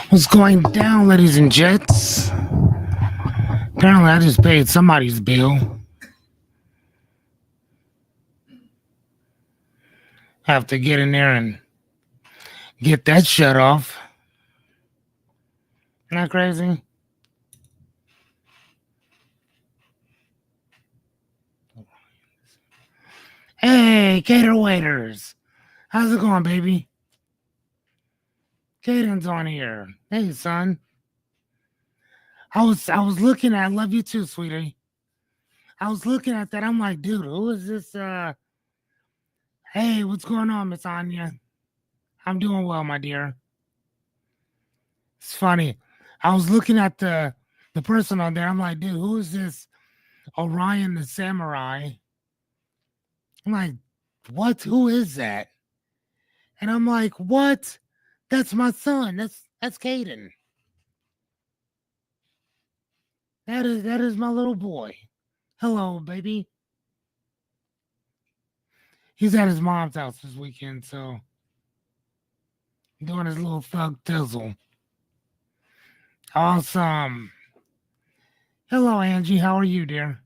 What's going down, ladies and gents? Apparently, I just paid somebody's bill. Have to get in there and get that shut off. Isn't that crazy? Hey, cater waiters. How's it going, baby? Caden's on here. Hey, son. I was looking at love you too, sweetie. I was looking at that. I'm like, dude, who is this? Hey, what's going on, Miss Anya? I'm doing well, my dear. It's funny. I was looking at the person on there. I'm like, dude, who is this Orion the Samurai? I'm like, what? Who is that? And I'm like, what? That's my son. That's Caden. That is my little boy. Hello, baby. He's at his mom's house this weekend, so doing his little thug tizzle. Awesome. Hello, Angie. How are you, dear?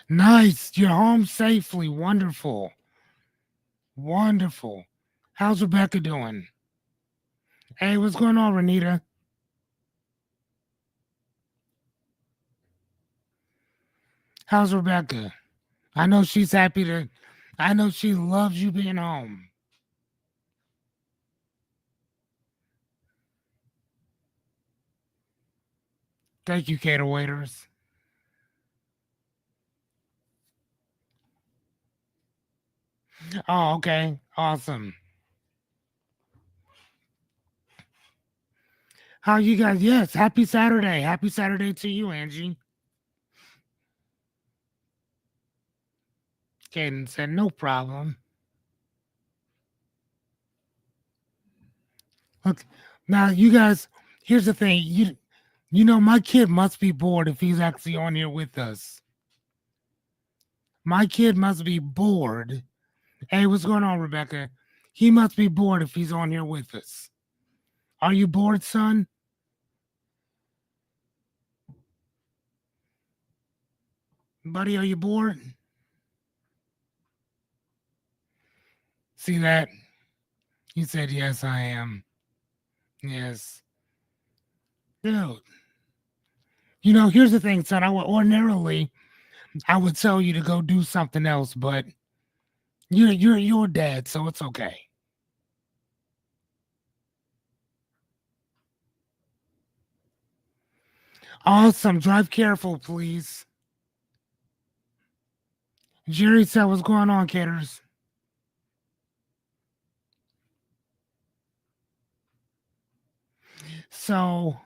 Nice. You're home safely. Wonderful. Wonderful. How's Rebecca doing? Hey, what's going on, Renita? How's Rebecca? I know she's happy to. I know she loves you being home. Thank you, cater waiters. Oh, okay. Awesome. How you guys? Yes, happy Saturday. Happy Saturday to you, Angie. Caden said, no problem. Look, now you guys, here's the thing. You know, my kid must be bored if he's actually on here with us. My kid must be bored. Hey, what's going on, Rebecca? He must be bored if he's on here with us. Are you bored, son? Buddy, are you bored? See that? He said, yes, I am. Yes. Dude. Here's the thing, son. I would tell you to go do something else, but you're your dad, so it's okay. Awesome. Drive careful, please. Jerry said, what's going on, Caters? So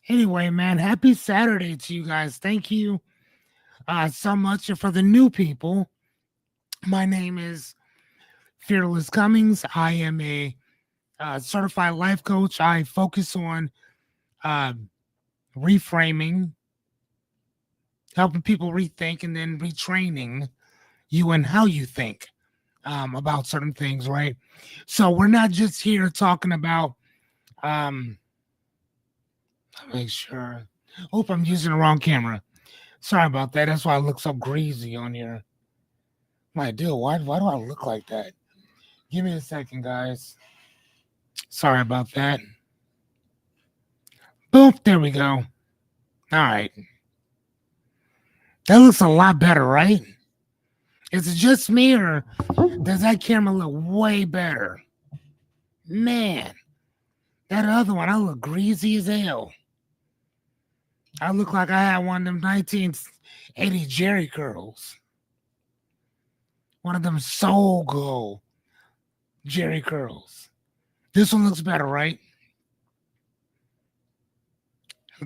anyway, man, happy Saturday to you guys. Thank you so much. And for the new people, my name is Fearless Cummings. I am a certified life coach. I focus on uh, reframing, helping people rethink, and then retraining you and how you think about certain things, right? So we're not just here talking about, um, make sure. Hope I'm using the wrong camera. Sorry about that. That's why I look so greasy on here. My deal. Why do I look like that? Give me a second, guys. Sorry about that. Boom. There we go. All right. That looks a lot better, right? Is it just me or does that camera look way better? Man, that other one, I look greasy as hell. I look like I had one of them 1980 Jerry curls. One of them Soul Glow Jerry curls. This one looks better, right?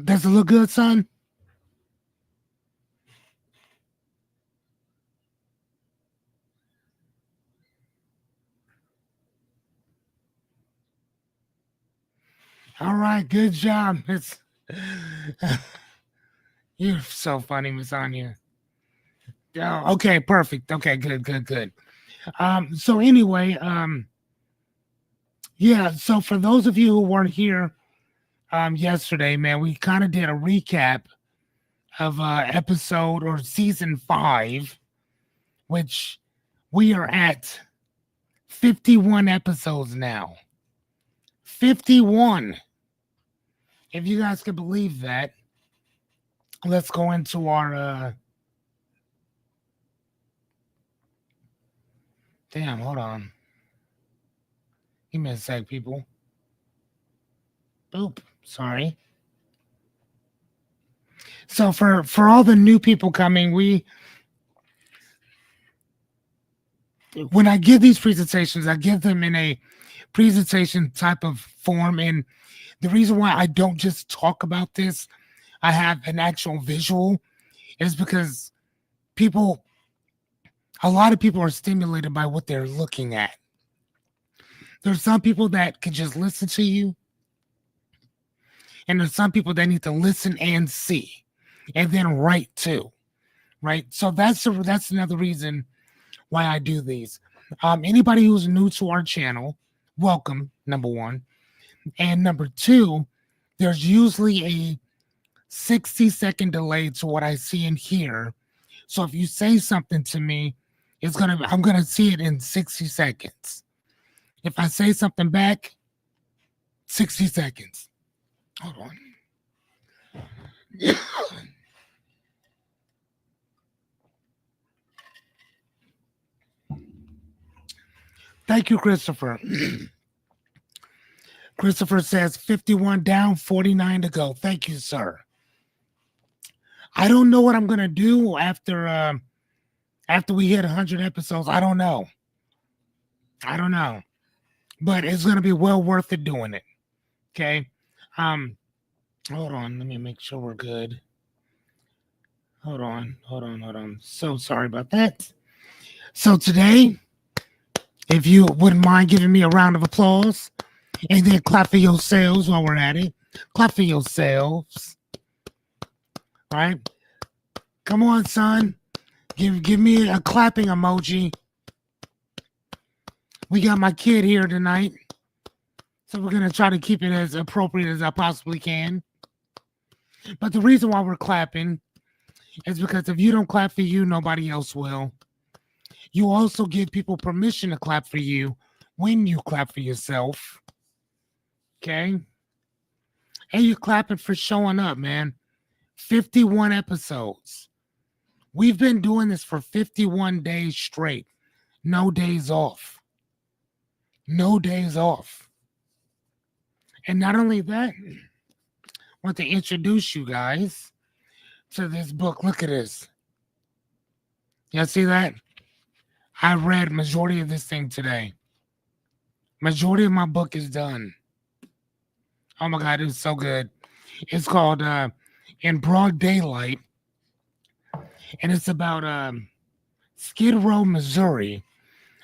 Does it look good, son? All right, good job, Miss. You're so funny, Miss Anya. Oh, okay, perfect. Okay, good, good, good. So anyway, yeah. So for those of you who weren't here yesterday, man, we kind of did a recap of episode or season 5, which we are at 51 episodes now. 51. If you guys can believe that, let's go into our damn, hold on. Give me a sec, people. Boop. Sorry. So for all the new people coming, we when I give these presentations, I give them in a presentation type of form. And the reason why I don't just talk about this, I have an actual visual, is because people, a lot of people are stimulated by what they're looking at. There's some people that can just listen to you, and there's some people that need to listen and see, and then write too, right? So that's another reason why I do these. Anybody who's new to our channel, welcome, number one. And number two, there's usually a 60-second delay to what I see and hear. So if you say something to me, I'm gonna see it in 60 seconds. If I say something back, 60 seconds. Hold on. Thank you, Christopher. Christopher says 51 down, 49 to go. Thank you, sir. I don't know what I'm gonna do after we hit 100 episodes. I don't know. But it's gonna be well worth it doing it. Okay. Um, hold on. Let me make sure we're good. Hold on. So sorry about that. So today, if you wouldn't mind giving me a round of applause and then clap for yourselves while we're at it. Clap for yourselves. All right. Come on, son. Give me a clapping emoji. We got my kid here tonight. So we're gonna try to keep it as appropriate as I possibly can. But the reason why we're clapping is because if you don't clap for you, nobody else will. You also give people permission to clap for you when you clap for yourself. Okay? And you're clapping for showing up, man. 51 episodes. We've been doing this for 51 days straight. No days off. No days off. And not only that, I want to introduce you guys to this book. Look at this. Y'all see that? I read majority of this thing today. Majority of my book is done. Oh my God, it's so good. It's called In Broad Daylight. And it's about Skid Row, Missouri,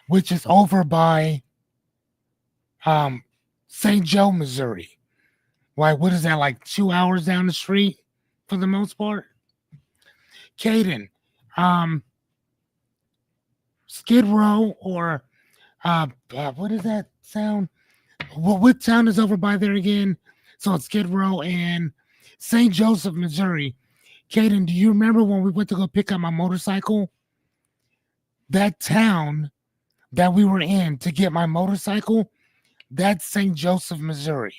which is over by St. Joe, Missouri. Why, what is that, like 2 hours down the street for the most part? Caden, Skid Row or what is that sound? What town is over by there again? So it's Skid Row and St. Joseph, Missouri. Caden, do you remember when we went to go pick up my motorcycle? That town that we were in to get my motorcycle, that's St. Joseph, Missouri.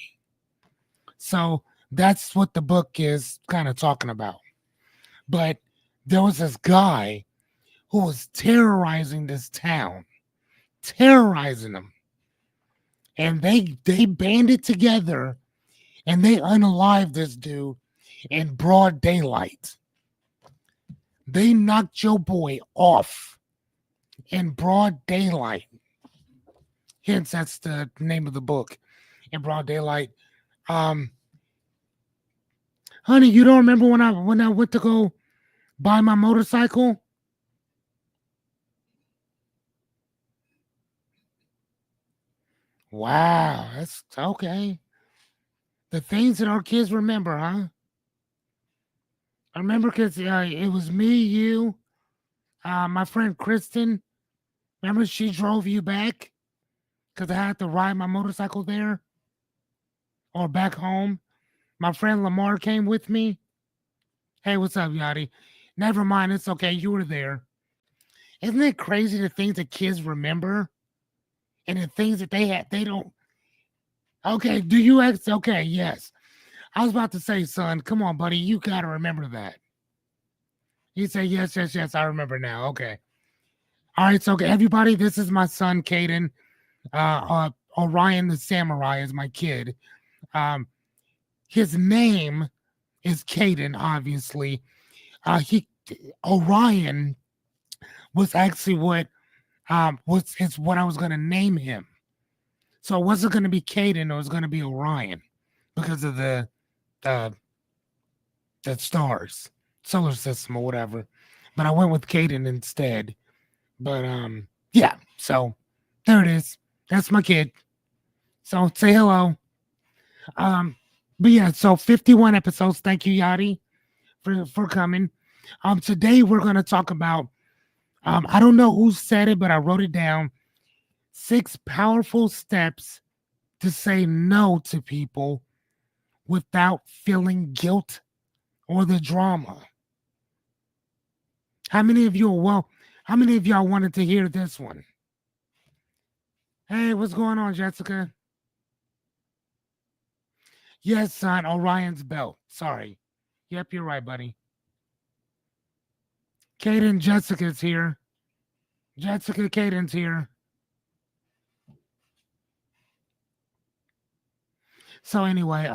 So that's what the book is kind of talking about. But there was this guy who was terrorizing this town, terrorizing them. And they banded together and they unalived this dude in broad daylight. They knocked your boy off in broad daylight. Hence, that's the name of the book, In Broad Daylight. Honey, you don't remember when I went to go buy my motorcycle? Wow, that's okay. The things that our kids remember, huh? I remember because it was me, you, my friend Kristen, Remember she drove you back because I had to ride my motorcycle there or back home. My friend Lamar came with me. Hey, what's up, Yachty? Never mind, it's okay. You were there. Isn't it crazy the things that kids remember and the things that they don't? Okay, do you okay, yes. I was about to say, son, come on, buddy, you gotta remember that. He said, yes, yes, yes, I remember now. Okay. All right, so okay, everybody, this is my son, Caden. Orion the Samurai is my kid. Um, his name is Caden, obviously. He Orion was actually what I was gonna name him. So it wasn't gonna be Caden, it was gonna be Orion because of uh the stars, solar system or whatever. But I went with Caden instead. But yeah, so there it is. That's my kid. So say hello. Um, but yeah, so 51 episodes. Thank you, Yachty, for coming. Today we're gonna talk about I don't know who said it, but I wrote it down. 6 powerful steps to say no to people without feeling guilt or the drama. How many of how many of y'all wanted to hear this one? Hey, what's going on, Jessica? Yes, son, Orion's belt. Sorry. Yep, you're right, buddy. Caden, Jessica's here. Jessica, Caden's here. So anyway,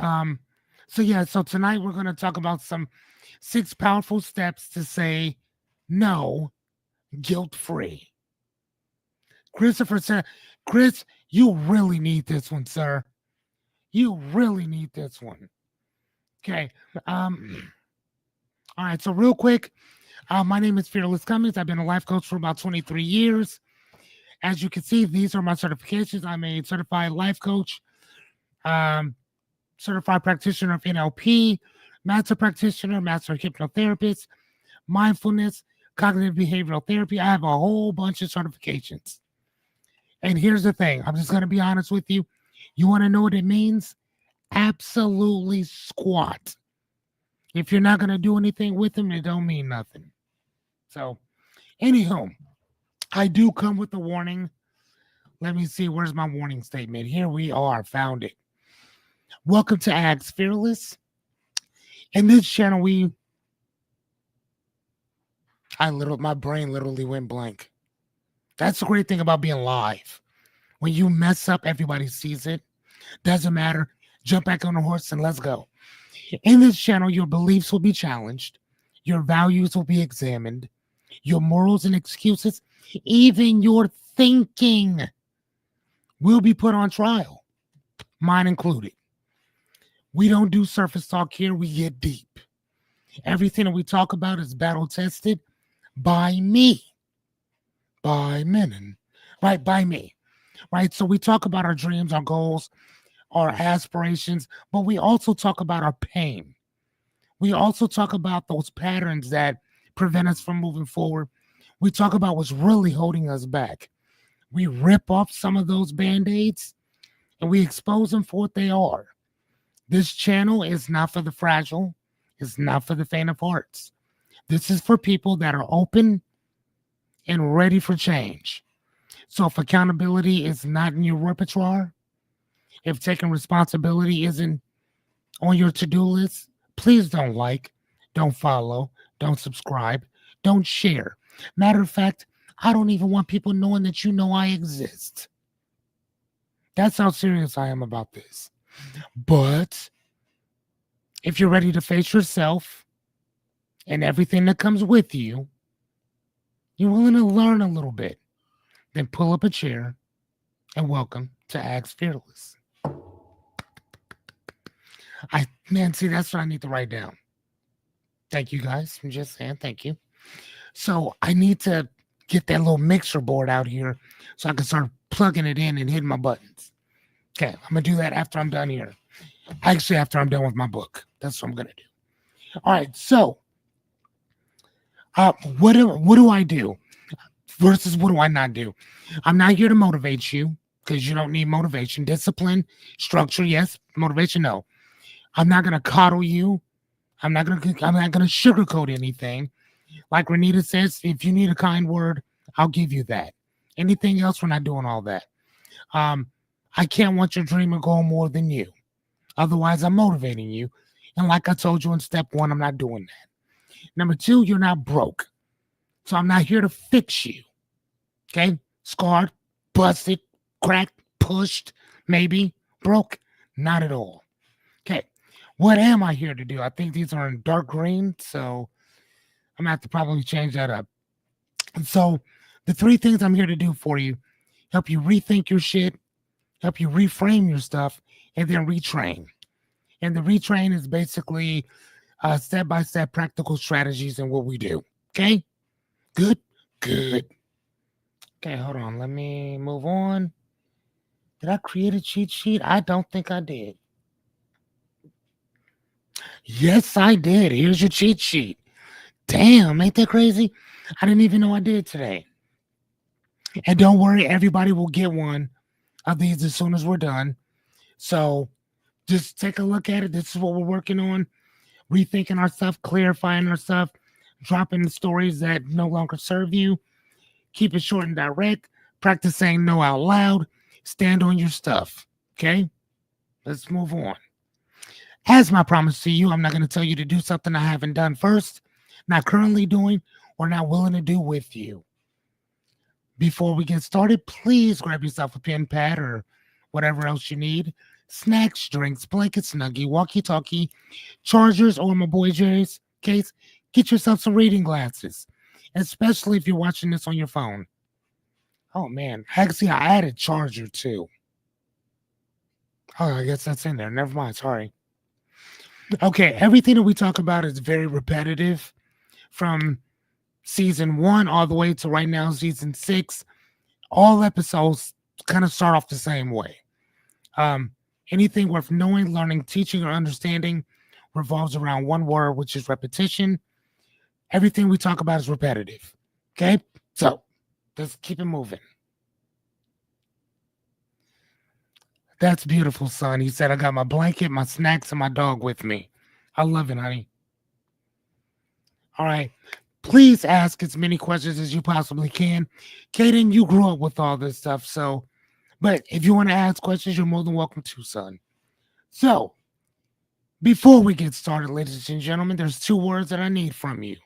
so tonight we're gonna talk about some 6 powerful steps to say no guilt-free. Christopher said, Chris, you really need this one, sir. You really need this one. Okay. All right, so real quick, my name is Fearless Cummings. I've been a life coach for about 23 years. As you can see, these are my certifications. I'm a certified life coach, certified practitioner of NLP, master practitioner, master hypnotherapist, mindfulness, cognitive behavioral therapy. I have a whole bunch of certifications. And here's the thing. I'm just going to be honest with you. You want to know what it means? Absolutely squat. If you're not going to do anything with them, it don't mean nothing. So, anyhow, I do come with a warning. Let me see. Where's my warning statement? Here we are. Found it. Welcome to Ags Fearless. In this channel, my brain literally went blank. That's the great thing about being live. When you mess up, everybody sees it. Doesn't matter. Jump back on the horse and let's go. In this channel, your beliefs will be challenged. Your values will be examined. Your morals and excuses, even your thinking, will be put on trial. Mine included. We don't do surface talk here. We get deep. Everything that we talk about is battle tested by me. By men. Right? By me. Right? So we talk about our dreams, our goals, our aspirations, but we also talk about our pain. We also talk about those patterns that prevent us from moving forward. We talk about what's really holding us back. We rip off some of those band-aids and we expose them for what they are. This channel is not for the fragile. It's not for the faint of hearts. This is for people that are open and ready for change. So if accountability is not in your repertoire, if taking responsibility isn't on your to-do list, please don't like, don't follow, don't subscribe, don't share. Matter of fact, I don't even want people knowing that you know I exist. That's how serious I am about this. But if you're ready to face yourself and everything that comes with you, you're willing to learn a little bit, then pull up a chair and welcome to Ags Fearless. See, that's what I need to write down. Thank you guys. I'm just saying thank you. So I need to get that little mixer board out here so I can start plugging it in and hitting my buttons. Okay, I'm going to do that after I'm done here. Actually, after I'm done with my book. That's what I'm going to do. All right, so what do I do? versus what do I not do? I'm not here to motivate you because you don't need motivation. Discipline, structure, yes. Motivation, no. I'm not gonna coddle you. I'm not gonna sugarcoat anything. Like Renita says, if you need a kind word, I'll give you that. Anything else, we're not doing all that. Um, I can't want your dream to go more than you. Otherwise, I'm motivating you. And like I told you in step one, I'm not doing that. Number two, you're not broke. So I'm not here to fix you. Okay? Scarred, busted, cracked, pushed, maybe broke. Not at all. Okay. What am I here to do? I think these are in dark green. So I'm going to have to probably change that up. And so the three things I'm here to do for you help you rethink your shit, help you reframe your stuff, and then retrain. And the retrain is basically step by step practical strategies and what we do. Okay? Good? Good. Okay, hold on. Let me move on. Did I create a cheat sheet? I don't think I did. Yes, I did. Here's your cheat sheet. Damn, ain't that crazy? I didn't even know I did today. And don't worry, everybody will get one of these as soon as we're done. So just take a look at it. This is what we're working on. Rethinking our stuff, clarifying our stuff, dropping the stories that no longer serve you. Keep it short and direct. Practice saying no out loud. Stand on your stuff. Okay? Let's move on. As my promise to you, I'm not going to tell you to do something I haven't done first, not currently doing, or not willing to do with you. Before we get started, please grab yourself a pen pad or whatever else you need. Snacks, drinks, blankets, snuggie, walkie-talkie, chargers, or my boy Jerry's case, get yourself some reading glasses, especially if you're watching this on your phone. Oh man, actually, I added charger too. Oh, I guess that's in there. Never mind. Sorry. Okay, everything that we talk about is very repetitive from season one all the way to right now, season six. All episodes kind of start off the same way. Um, Anything worth knowing, learning, teaching, or understanding revolves around one word, which is repetition. Everything we talk about is repetitive. Okay, so let's keep it moving. That's beautiful, son. He said, I got my blanket, my snacks, and my dog with me. I love it, honey. All right. Please ask as many questions as you possibly can. Kaden, you grew up with all this stuff. So, but if you want to ask questions, you're more than welcome to, son. So, before we get started, ladies and gentlemen, there's two words that I need from you.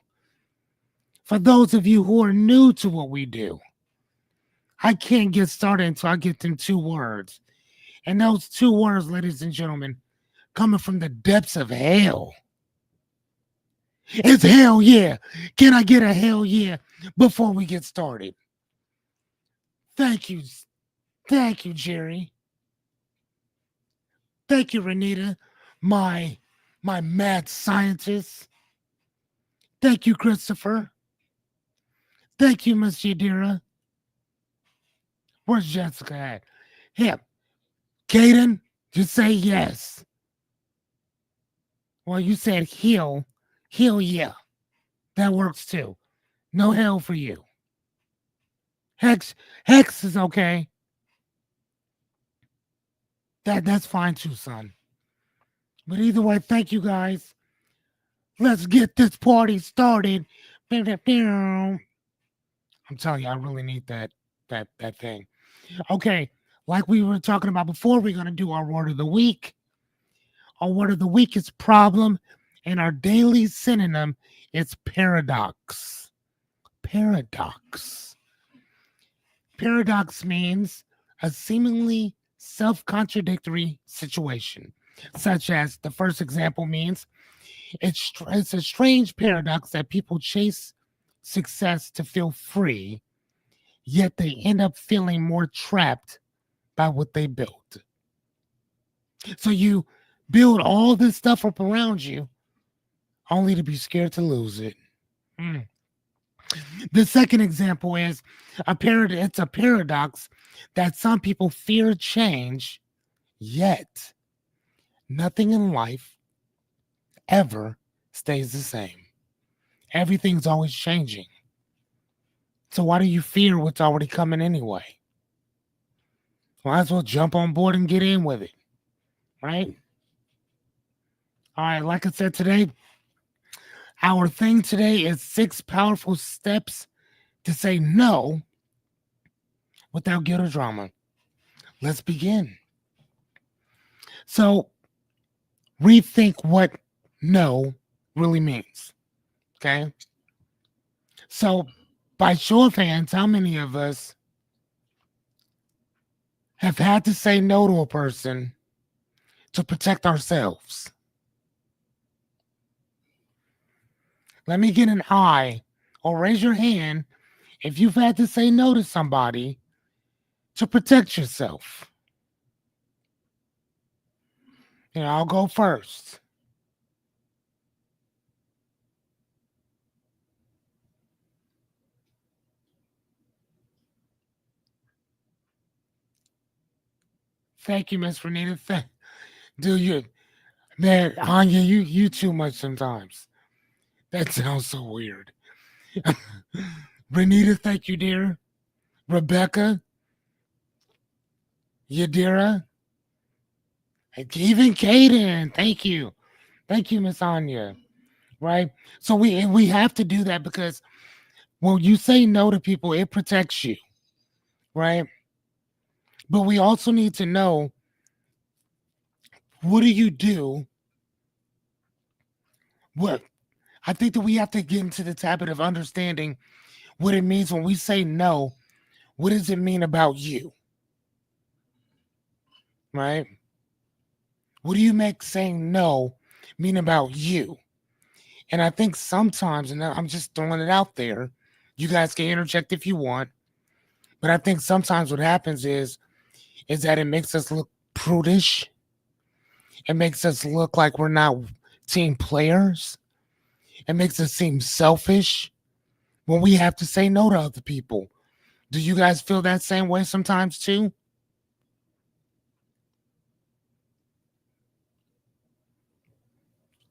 For those of you who are new to what we do, I can't get started until I get them two words. And those two words, ladies and gentlemen, coming from the depths of hell. It's hell yeah. Can I get a hell yeah before we get started? Thank you. Thank you, Jerry. Thank you, Renita, my mad scientist. Thank you, Christopher. Thank you, Miss Yadira. Where's Jessica at? Him. Caden, just say yes. Well, you said heal. Heal, yeah. That works too. No hell for you. Hex, Hex is okay. That's fine too, son. But either way, thank you guys. Let's get this party started. I'm telling you, I really need that thing. Okay, like we were talking about before, we're gonna do our word of the week. Our word of the week is problem, and our daily synonym is paradox. Paradox. Paradox means a seemingly self-contradictory situation, such as the first example means it's a strange paradox that people chase success to feel free, yet they end up feeling more trapped by what they built. So you build all this stuff up around you only to be scared to lose it. Mm. The second example is it's a paradox that some people fear change, yet nothing in life ever stays the same. Everything's always changing. So why do you fear what's already coming anyway? Might as well jump on board and get in with it, right? All right, like I said today, our thing today is 6 powerful steps to say no without guilt or drama. Let's begin. So, rethink what no really means. Okay. So, by show of hands, how many of us have had to say no to a person to protect ourselves? Let me get an eye or raise your hand if you've had to say no to somebody to protect yourself. I'll go first. Thank you, Miss Renita. Do you, man, Anya, you too much sometimes. That sounds so weird. Renita, thank you, dear. Rebecca, Yadira, even Kaden, thank you, Miss Anya. Right? So we have to do that because when you say no to people, it protects you, right? But we also need to know, what do you do? What I think that we have to get into this habit of understanding what it means when we say no. What does it mean about you, right? What do you make saying no mean about you? And I think sometimes, and I'm just throwing it out there, you guys can interject if you want, but I think sometimes what happens is that it makes us look prudish. It makes us look like we're not team players. It makes us seem selfish when we have to say no to other people. Do you guys feel that same way sometimes too?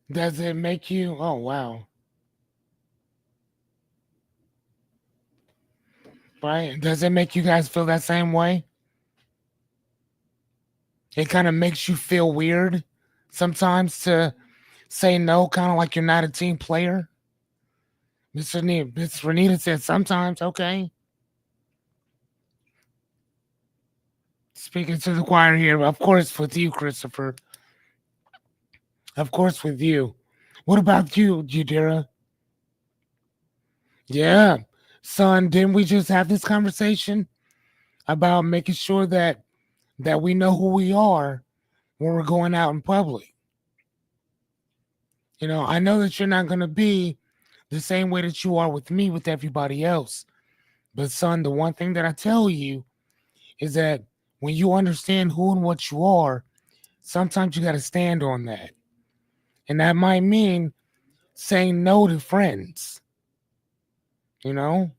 Does it make you, oh wow, right? Does it make you guys feel that same way? It kind of makes you feel weird sometimes to say no, kind of like you're not a team player. Miss Renita said sometimes, okay. Speaking to the choir here, of course with you, Christopher. Of course with you. What about you, Judira? Yeah. Son, didn't we just have this conversation about making sure that we know who we are when we're going out in public? I know that you're not gonna be the same way that you are with me with everybody else. But son, the one thing that I tell you is that when you understand who and what you are, sometimes you got to stand on that. And that might mean saying no to friends, you know?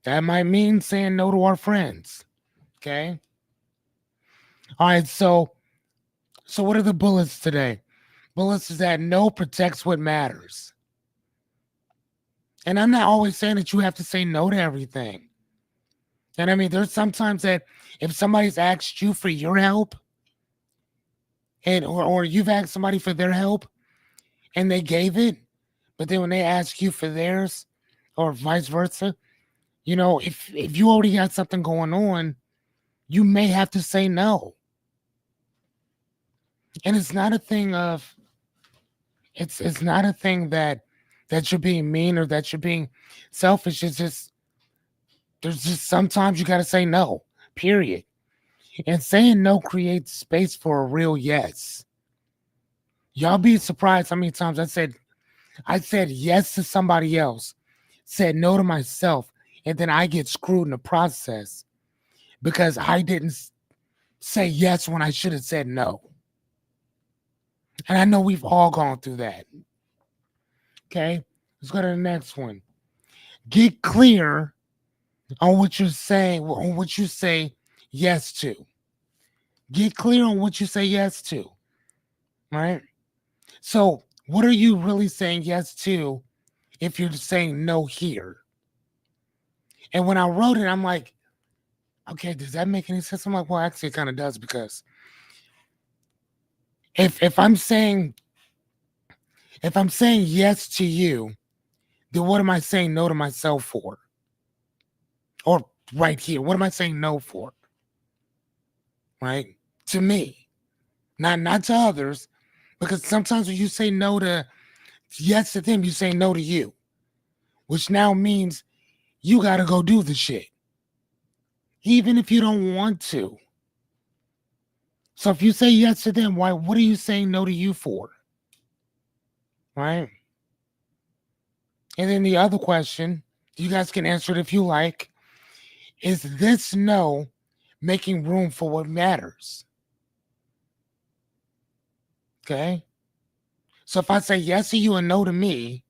That might mean saying no to our friends. Okay? All right, so what are the bullets today? Bullets is that no protects what matters. And I'm not always saying that you have to say no to everything. And I mean, there's sometimes that if somebody's asked you for your help, and or you've asked somebody for their help and they gave it, but then when they ask you for theirs, or vice versa, if you already got something going on, you may have to say no. And it's not a thing of it's not a thing that you're being mean or that you're being selfish. It's just there's just sometimes you got to say no. Period. And saying no creates space for a real yes. Y'all be surprised how many times I said yes to somebody else, said no to myself, and then I get screwed in the process because I didn't say yes when I should have said no. And I know we've all gone through that. Okay, let's go to the next one. Get clear on what you're saying, on what you say yes to. Get clear on what you say yes to, right? So, what are you really saying yes to if you're saying no here? And when I wrote it, I'm like, okay, does that make any sense? I'm like, well, actually, it kind of does because if I'm saying yes to you, then what am I saying no to myself for? Or right here, what am I saying no for? Right? To me, not to others, because sometimes when you say no to yes to them, you say no to you, which now means you got to go do the shit, even if you don't want to. So if you say yes to them, why? What are you saying no to you for? Right? And then the other question, you guys can answer it if you like, is this no making room for what matters? Okay. So if I say yes to you and no to me,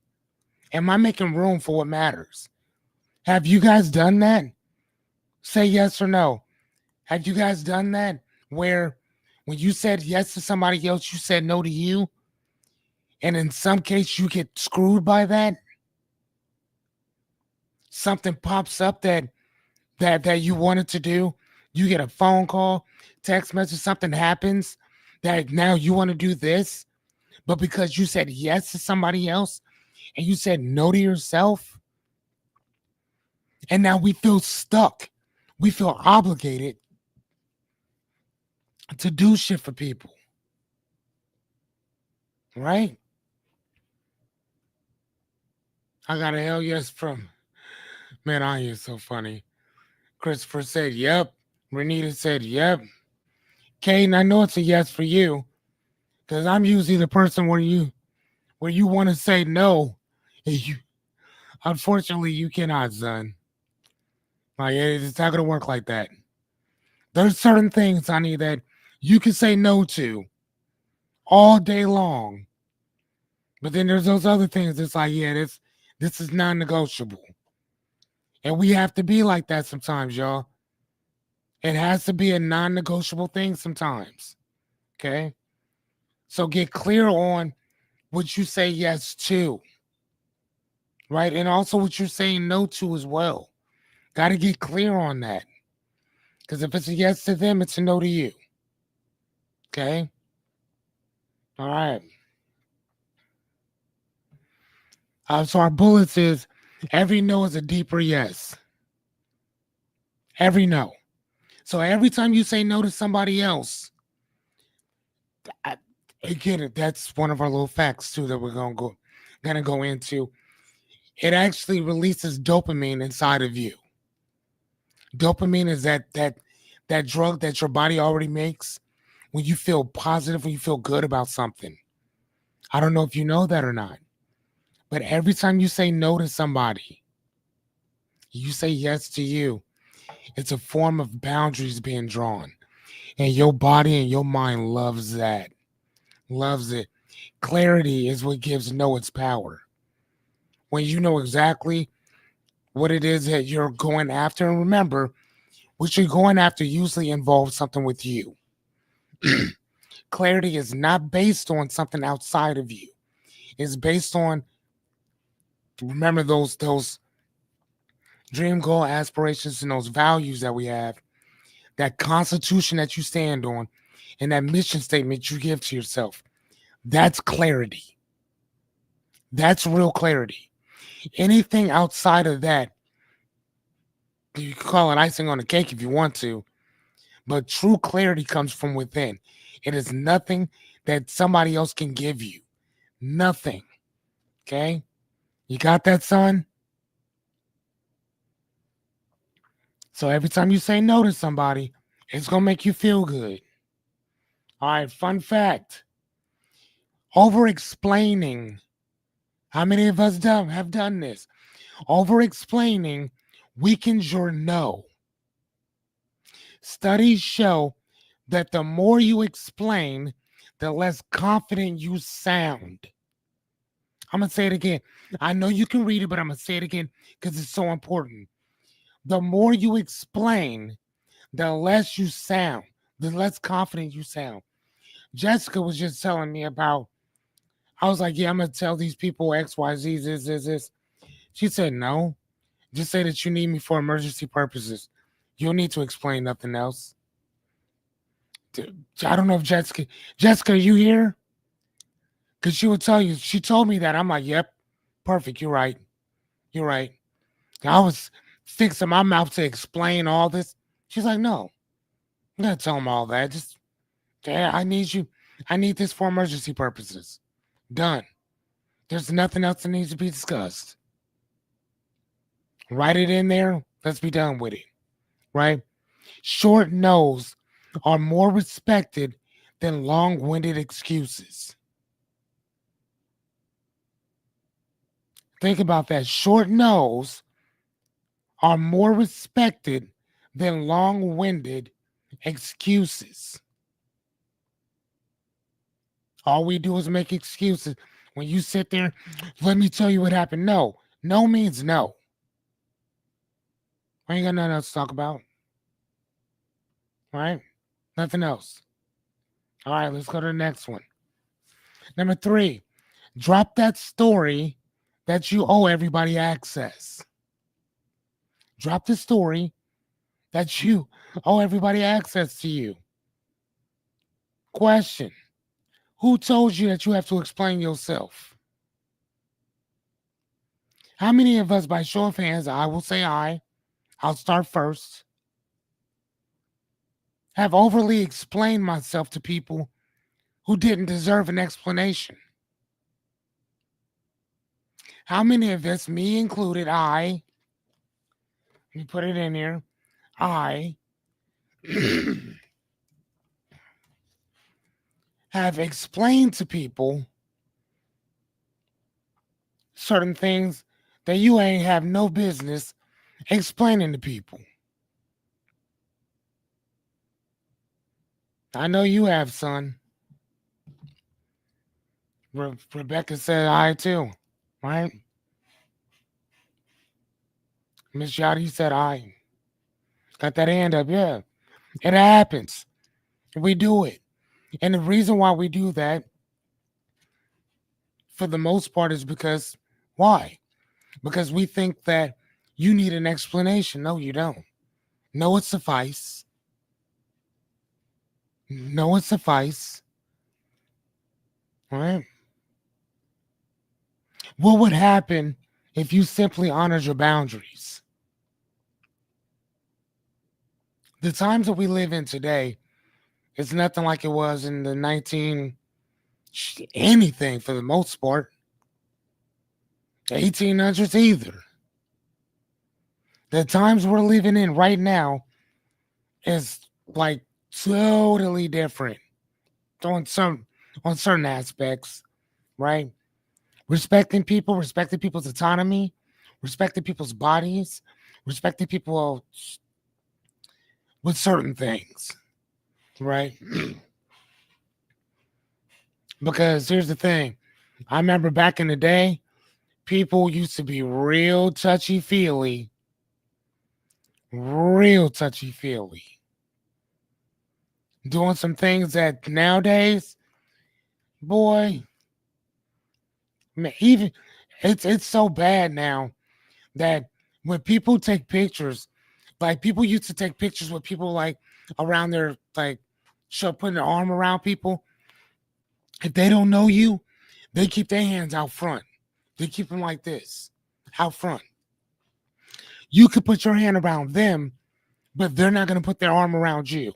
am I making room for what matters? Have you guys done that? Say yes or no. Have you guys done that where when you said yes to somebody else, you said no to you? And in some case, you get screwed by that. Something pops up that you wanted to do. You get a phone call, text message, something happens that now you want to do this, but because you said yes to somebody else and you said no to yourself, and now we feel stuck. We feel obligated to do shit for people, right? I got a hell yes from man. I is so funny. Christopher said, "Yep." Renita said, "Yep." Caden, I know it's a yes for you because I'm usually the person where you want to say no, and you unfortunately you cannot, son. Like it's not gonna work like that. There's certain things, honey, that you can say no to all day long, but then there's those other things. It's like, yeah, this is non-negotiable, and we have to be like that sometimes, y'all. It has to be a non-negotiable thing sometimes. Okay, so get clear on what you say yes to, right, and also what you're saying no to as well. Got to get clear on that. Because if it's a yes to them, it's a no to you. Okay? All right. So our bullets is every no is a deeper yes. Every no. So every time you say no to somebody else, I, again, that's one of our little facts too that we're gonna go into. It actually releases dopamine inside of you. Dopamine is that drug that your body already makes when you feel positive, when you feel good about something. I don't know if you know that or not. But every time you say no to somebody, you say yes to you. It's a form of boundaries being drawn. And your body and your mind loves that. Loves it. Clarity is what gives no its power. When you know exactly what it is that you're going after, and remember, what you're going after usually involves something with you. Clarity is not based on something outside of you. It's based on remember those dream goal aspirations and those values that we have, that constitution that you stand on, and that mission statement you give to yourself. That's clarity. That's real clarity. Anything outside of that, you can call it icing on the cake if you want to, but true clarity comes from within. It is nothing that somebody else can give you. Nothing. Okay? You got that, son? So every time you say no to somebody, it's going to make you feel good. All right, fun fact. Over explaining. How many of us have done this? Over explaining weakens your no. Studies show that the more you explain, the less confident you sound. I'm going to say it again. I know you can read it, but I'm going to say it again because it's so important. The more you explain, the less you sound, the less confident you sound. Jessica was just telling me about, I was like, yeah, I'm going to tell these people X, Y, Z, this. She said, no, Just say that you need me for emergency purposes. You'll need to explain nothing else. I don't know if Jessica, are you here? Because she would tell you, she told me that. I'm like, yep, perfect. You're right. You're right. I was fixing my mouth to explain all this. She's like, no, I'm going to tell him all that. Just, yeah, I need you. I need this for emergency purposes. Done. There's nothing else that needs to be discussed. Write it in there. Let's be done with it. Right? Short no's are more respected than long winded excuses. Think about that. Short no's are more respected than long winded excuses. All we do is make excuses. When you sit there, let me tell you what happened. No, no means no. I ain't got nothing else to talk about. Right? Nothing else. All right, let's go to the next one. Number 3, drop that story that you owe everybody access. Drop the story that you owe everybody access to you. Question: who told you that you have to explain yourself? How many of us, by show of hands, I will say I'll start first, have overly explained myself to people who didn't deserve an explanation? How many of us, me included, let me put it in here, I have explained to people certain things that you ain't have no business explaining to people? I know you have, son. Rebecca said I too, right? Miss Yachty said I. Got that hand up, yeah. It happens. We do it. And the reason why we do that, for the most part, is because, why? Because we think that you need an explanation. No, you don't. Know it suffice. Know it suffice. All right? What would happen if you simply honored your boundaries? The times that we live in today, it's nothing like it was in the 19 anything for the most part. 1800s either. The times we're living in right now is like totally different on certain aspects, right? Respecting people, respecting people's autonomy, respecting people's bodies, respecting people with certain things, right? Because here's the thing. I remember back in the day, people used to be real touchy-feely. Real touchy-feely. Doing some things that nowadays, boy, man, even it's so bad now that when people take pictures, like people used to take pictures with people like around their like putting their arm around people. If they don't know you, they keep their hands out front. They keep them like this, out front. You could put your hand around them, but they're not going to put their arm around you.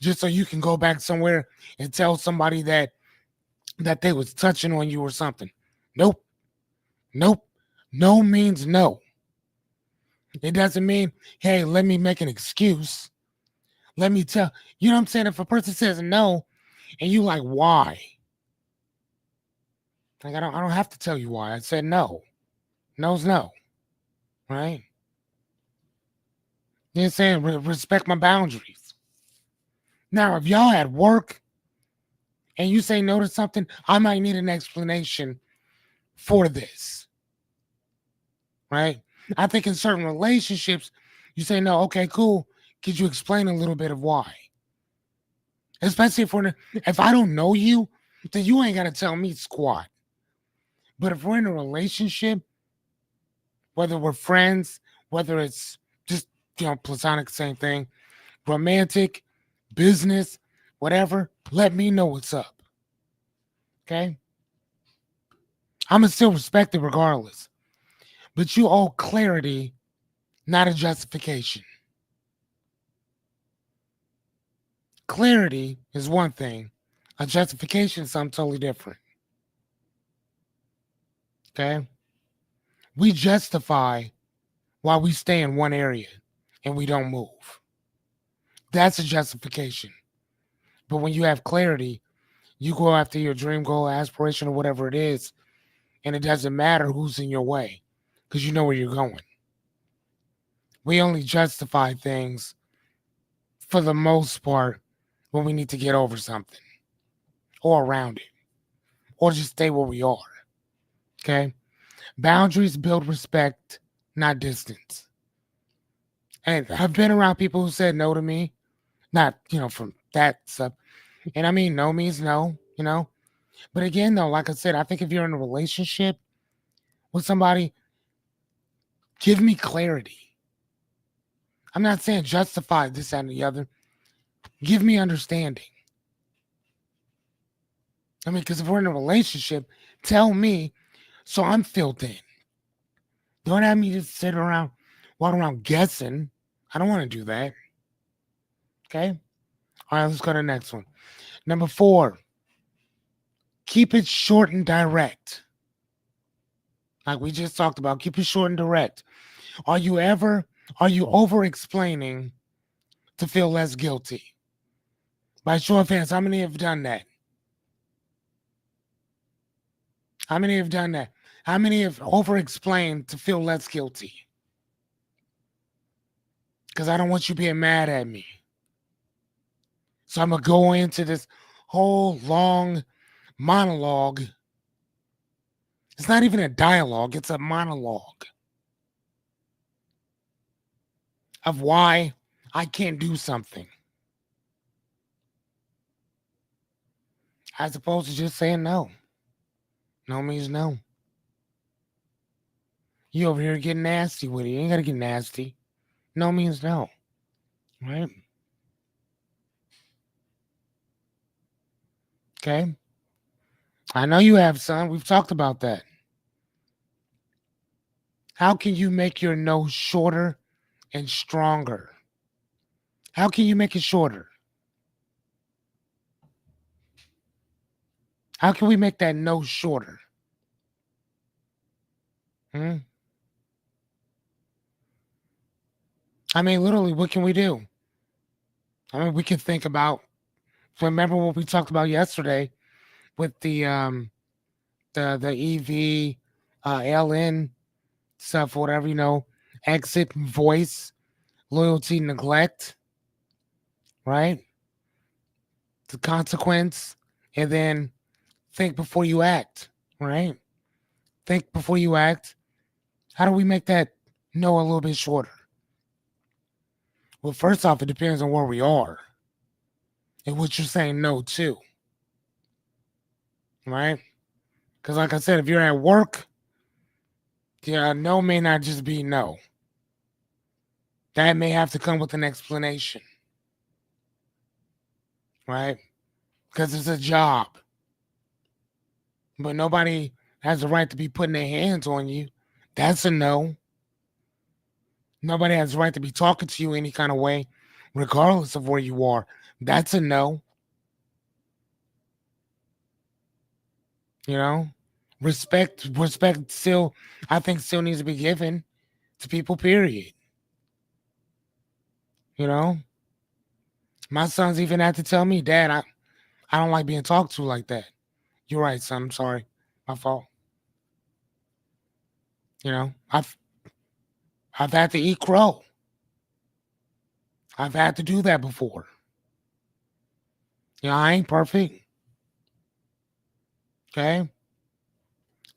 Just so you can go back somewhere and tell somebody that they was touching on you or something. Nope. Nope. No means no. It doesn't mean, hey, let me make an excuse. Let me tell. You know what I'm saying? If a person says no, and you like, why? Like I don't have to tell you why. I said no. No's no. Right? You know what I'm saying? Respect my boundaries. Now, if y'all at work and you say no to something, I might need an explanation for this. Right? I think in certain relationships, you say no, okay, cool. Could you explain a little bit of why? Especially if I don't know you, then you ain't got to tell me squat. But if we're in a relationship Whether we're friends, whether it's just, platonic, same thing, romantic, business, whatever, let me know what's up. Okay? I'm going to still respect it regardless. But you owe clarity, not a justification. Clarity is one thing, a justification is something totally different. Okay? We justify why we stay in one area and we don't move. That's a justification. But when you have clarity, you go after your dream goal, aspiration, or whatever it is, and it doesn't matter who's in your way because you know where you're going. We only justify things for the most part when we need to get over something or around it or just stay where we are. Okay? Boundaries build respect, not distance. And I've been around people who said no to me, not, from that stuff. And I mean, no means no. But again, though, like I said, I think if you're in a relationship with somebody, give me clarity. I'm not saying justify this and the other. Give me understanding. I mean, because if we're in a relationship, tell me so I'm filled in. Don't have me just sit around, walk around guessing. I don't want to do that. Okay? All right, let's go to the next one. Number 4, keep it short and direct. Like we just talked about, keep it short and direct. Are you over explaining to feel less guilty? By show of hands, how many have done that? How many have done that? How many have over explained to feel less guilty? Because I don't want you being mad at me. So I'm going to go into this whole long monologue. It's not even a dialogue, it's a monologue of why I can't do something. As opposed to just saying no. No means no. You over here getting nasty with it. You ain't got to get nasty. No means no. Right? Okay? I know you have some. We've talked about that. How can you make your no shorter and stronger? How can you make it shorter? How can we make that no shorter? Hmm? I mean, literally, what can we do? I mean, we can think about. Remember what we talked about yesterday with the EV, LN stuff, whatever, exit, voice, loyalty, neglect, right? The consequence, and then think before you act, right? Think before you act. How do we make that no a little bit shorter? Well, first off, it depends on where we are and what you're saying no to, right? Because, like I said, if you're at work, yeah, no may not just be no. That may have to come with an explanation, right? Because it's a job. But nobody has the right to be putting their hands on you. That's a no. Nobody has the right to be talking to you any kind of way, regardless of where you are. That's a no. You know, respect still, I think, still needs to be given to people, period. You know, my sons even had to tell me, Dad, I don't like being talked to like that. You're right, son. I'm sorry. My fault. I've had to eat crow. I've had to do that before. I ain't perfect. Okay.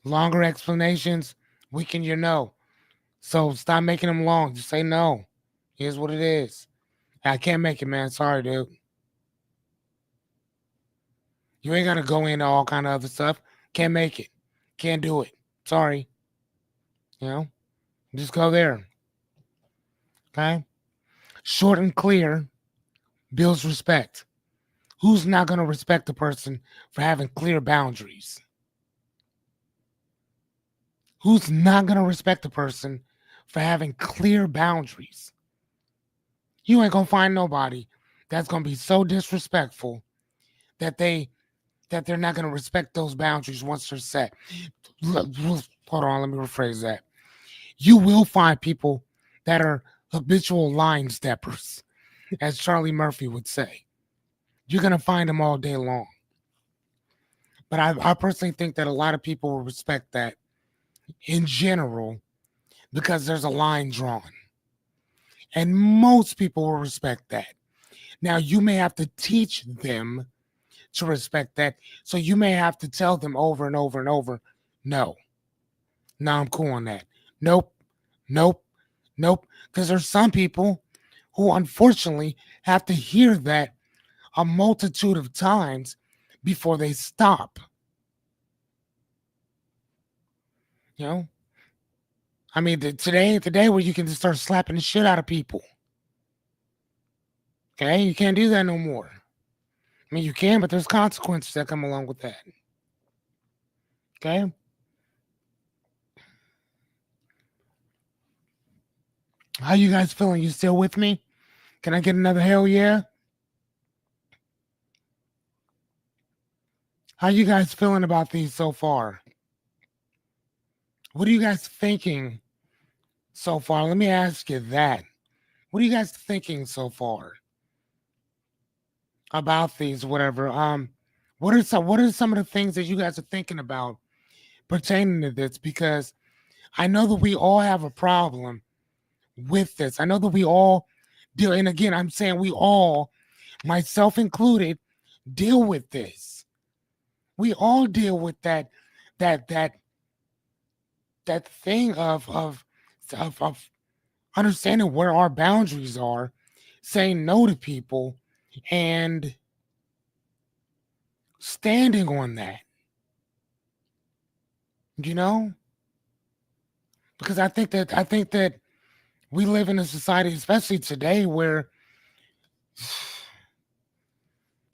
Longer explanations weaken your no. So stop making them long. Just say no. Here's what it is. I can't make it, man. Sorry, dude. You ain't gotta go into all kind of other stuff. Can't make it. Can't do it. Sorry. You know, Just go there. Okay. Short and clear builds respect. Who's not going to respect a person for having clear boundaries? Who's not going to respect a person for having clear boundaries? You ain't going to find nobody that's going to be so disrespectful that they're not going to respect those boundaries once they're set. Hold on, let me rephrase that. You will find people that are habitual line steppers, as Charlie Murphy would say. You're going to find them all day long. But I personally think that a lot of people will respect that in general because there's a line drawn. And most people will respect that. Now, you may have to teach them to respect that. So you may have to tell them over and over and over, no, I'm cool on that. Nope, nope, nope. Because there's some people who unfortunately have to hear that a multitude of times before they stop. You know? I mean, today where you can just start slapping the shit out of people. Okay? You can't do that no more. I mean, you can, but there's consequences that come along with that. Okay? How you guys feeling? You still with me? Can I get another hell yeah? How you guys feeling about these so far? What are you guys thinking so far? Let me ask you that. What are you guys thinking so far about these? Whatever. What are some of the things that you guys are thinking about pertaining to this? Because I know that we all have a problem with this. I know that we all deal, and again, I'm saying we all, myself included, deal with this. We all deal with that that that thing of understanding where our boundaries are, saying no to people, and standing on that. You know, because I think that we live in a society, especially today, where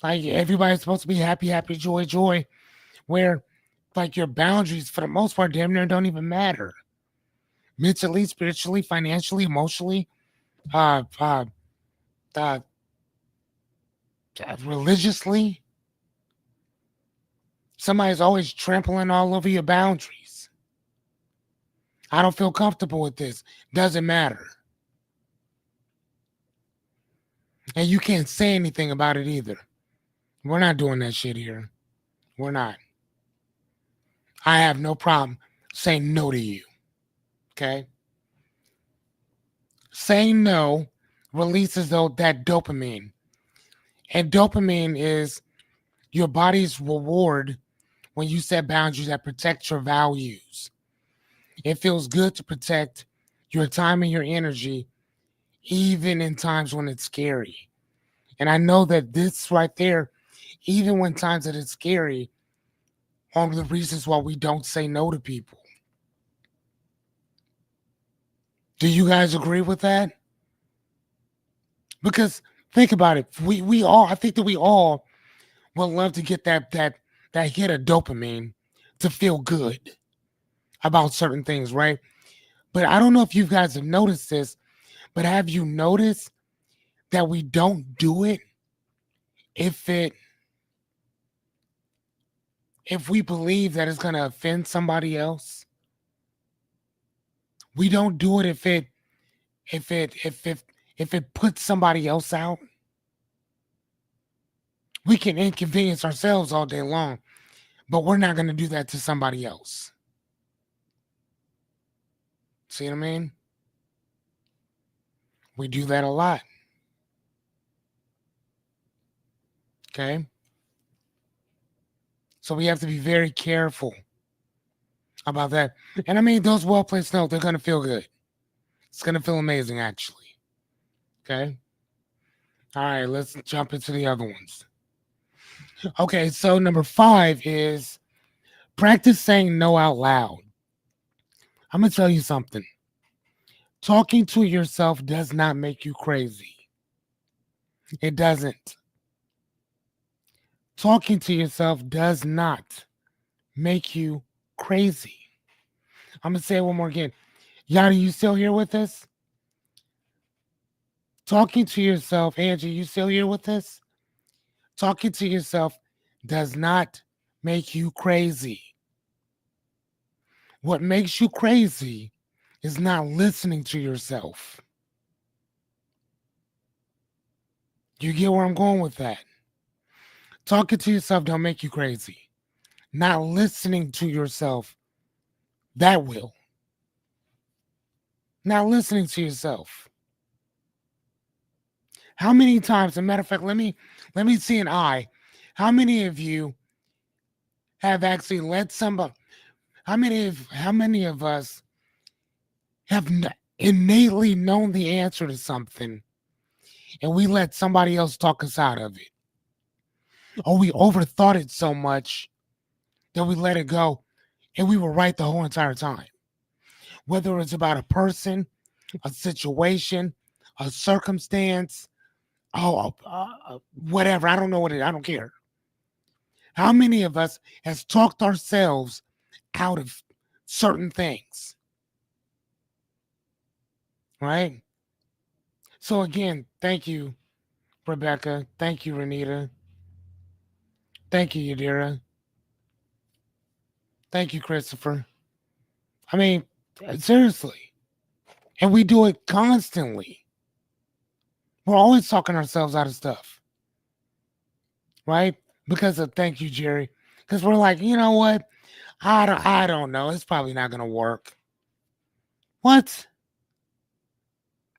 like everybody's supposed to be happy, happy, joy, joy, where like your boundaries for the most part damn near don't even matter. Mentally, spiritually, financially, emotionally, uh, uh, uh religiously, somebody's always trampling all over your boundaries. I don't feel comfortable with this. Doesn't matter. And you can't say anything about it either. We're not doing that shit here. We're not. I have no problem saying no to you. Okay? Saying no releases that dopamine. And dopamine is your body's reward when you set boundaries that protect your values. It feels good to protect your time and your energy, even in times when it's scary. And I know that this right there, even when times that it's scary, are the reasons why we don't say no to people. Do you guys agree with that? Because think about it. We all, I think that we all would love to get that hit of dopamine to feel good about certain things, right? But I don't know if you guys have noticed this, but have you noticed that we don't do it if it if we believe that it's going to offend somebody else? We don't do it if it puts somebody else out. We can inconvenience ourselves all day long, but we're not going to do that to somebody else. See what I mean? We do that a lot. Okay. So we have to be very careful about that. And I mean, those well placed notes, they're going to feel good. It's going to feel amazing, actually. Okay. All right. Let's jump into the other ones. Okay. So number 5 is practice saying no out loud. I'm going to tell you something. Talking to yourself does not make you crazy. It doesn't. Talking to yourself does not make you crazy. I'm going to say it one more again. Yada, you still here with us? Talking to yourself, Angie, you still here with us? Talking to yourself does not make you crazy. What makes you crazy is not listening to yourself. You get where I'm going with that? Talking to yourself don't make you crazy. Not listening to yourself, that will. Not listening to yourself. How many times, as a matter of fact, let me see an eye. How many of you have actually let somebody, how many of us have innately known the answer to something and we let somebody else talk us out of it? Or we overthought it so much that we let it go and we were right the whole entire time. Whether it's about a person, a situation, a circumstance, whatever. I don't know what it is. I don't care. How many of us has talked ourselves out of certain things, right? So again, thank you, Rebecca. Thank you, Renita. Thank you, Yadira. Thank you, Christopher. I mean, seriously. And we do it constantly. We're always talking ourselves out of stuff, right? Because of thank you, Jerry. Because we're like, you know what? I don't know. It's probably not gonna work. What?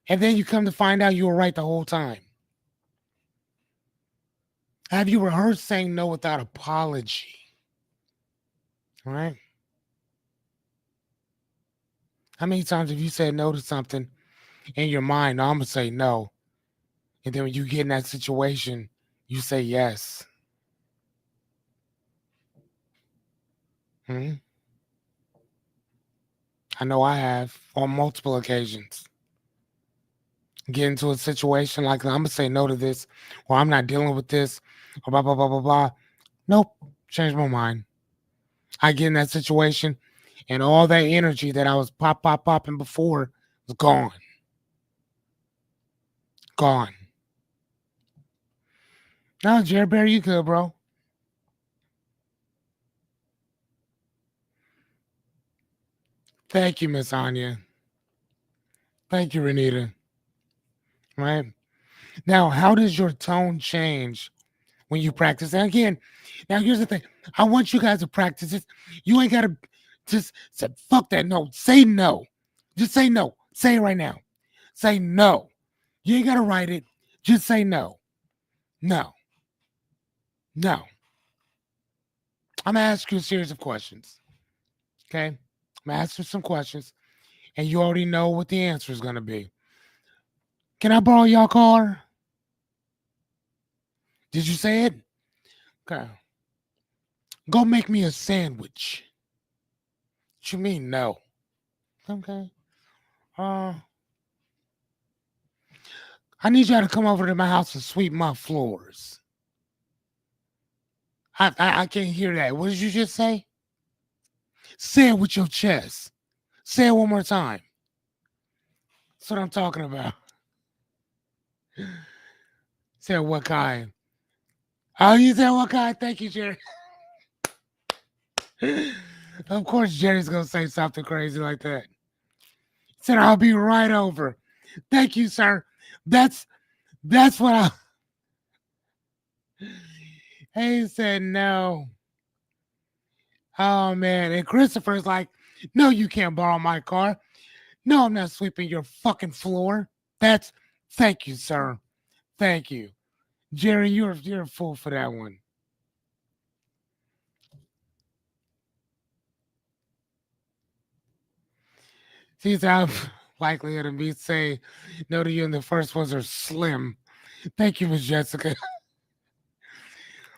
And then you come to find out you were right the whole time. Have you rehearsed saying no without apology? All right. How many times have you said no to something in your mind? No, I'm gonna say no. And then when you get in that situation, you say yes. Hmm? I know I have on multiple occasions. Get into a situation like I'm gonna say no to this, or I'm not dealing with this, or blah blah blah blah blah. Nope, change my mind. I get in that situation, and all that energy that I was popping before was gone, gone. No, Jerry Bear, you good, bro? Thank you, Miss Anya. Thank you, Renita. Right now, how does your tone change when you practice? And again, now here's the thing. I want you guys to practice this. You ain't gotta just say fuck that no. Say no. Just say no. Say it right now. Say no. You ain't gotta write it. Just say no. No. No. I'm gonna ask you a series of questions. Okay? I'm gonna ask you some questions, and you already know what the answer is gonna be. Can I borrow your car? Did you say it? Okay. Go make me a sandwich. What you mean no? Okay. Uh I need y'all to come over to my house and sweep my floors. I can't hear that. What did you just say? Say it with your chest. Say it one more time. That's what I'm talking about. Say what kind? Oh, you said what kind? Thank you, Jerry. Of course, Jerry's gonna say something crazy like that. He said I'll be right over. Thank you, sir. That's that's what I. He said no. Oh man, and Christopher's like, no, you can't borrow my car. No, I'm not sweeping your fucking floor. That's thank you, sir. Thank you. Jerry, you're a fool for that one. Seems how likelihood of me say no to you in the first ones are slim. Thank you, Miss Jessica.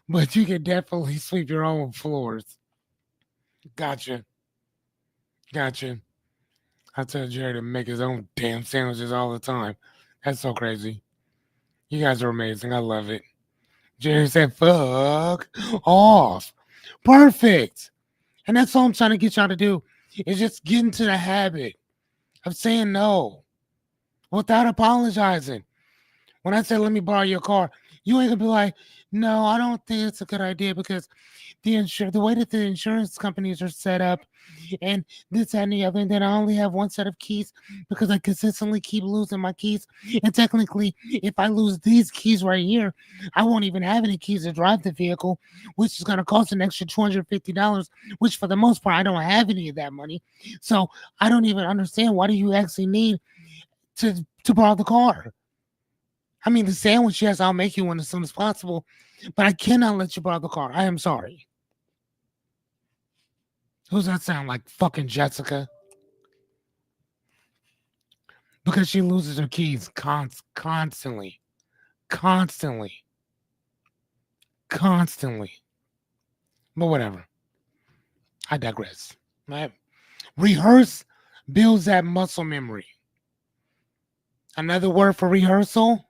But you can definitely sweep your own floors. Gotcha. Gotcha. I tell Jerry to make his own damn sandwiches all the time. That's so crazy. You guys are amazing. I love it. Jerry said, fuck off. Perfect. And that's all I'm trying to get y'all to do is just get into the habit of saying no without apologizing. When I say, let me borrow your car, you ain't gonna be like, no, I don't think it's a good idea because the way that the insurance companies are set up and this that, and the other, and then I only have one set of keys because I consistently keep losing my keys. And technically, if I lose these keys right here, I won't even have any keys to drive the vehicle, which is going to cost an extra $250, which for the most part, I don't have any of that money. So I don't even understand, why do you actually need to borrow the car? I mean, the sandwich, yes, I'll make you one as soon as possible, but I cannot let you borrow the car. I am sorry. Who's that sound like? Fucking Jessica. Because she loses her keys constantly. Constantly. Constantly. But whatever. I digress. Right? Rehearse builds that muscle memory. Another word for rehearsal?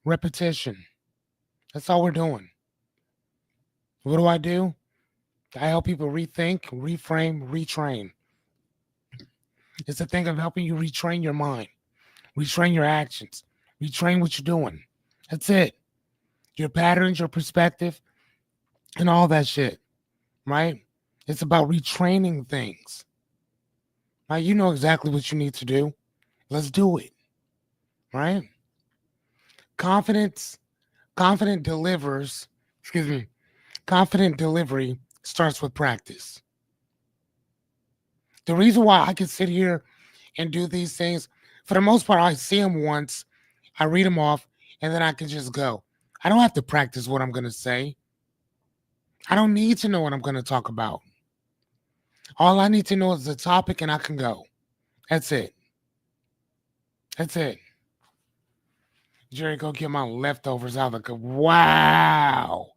Repetition. That's all we're doing. What do? I help people rethink, reframe, retrain. It's a thing of helping you retrain your mind, retrain your actions, retrain what you're doing. That's it. Your patterns, your perspective, and all that shit, right? It's about retraining things. Now, you know exactly what you need to do. Let's do it, right? Confidence, confident delivers, excuse me, confident delivery starts with practice. The reason why I can sit here and do these things, for the most part, I see them once, I read them off, and then I can just go. I don't have to practice what I'm going to say. I don't need to know what I'm going to talk about. All I need to know is the topic and I can go. That's it. That's it. Jerry, go get my leftovers out of the... Wow.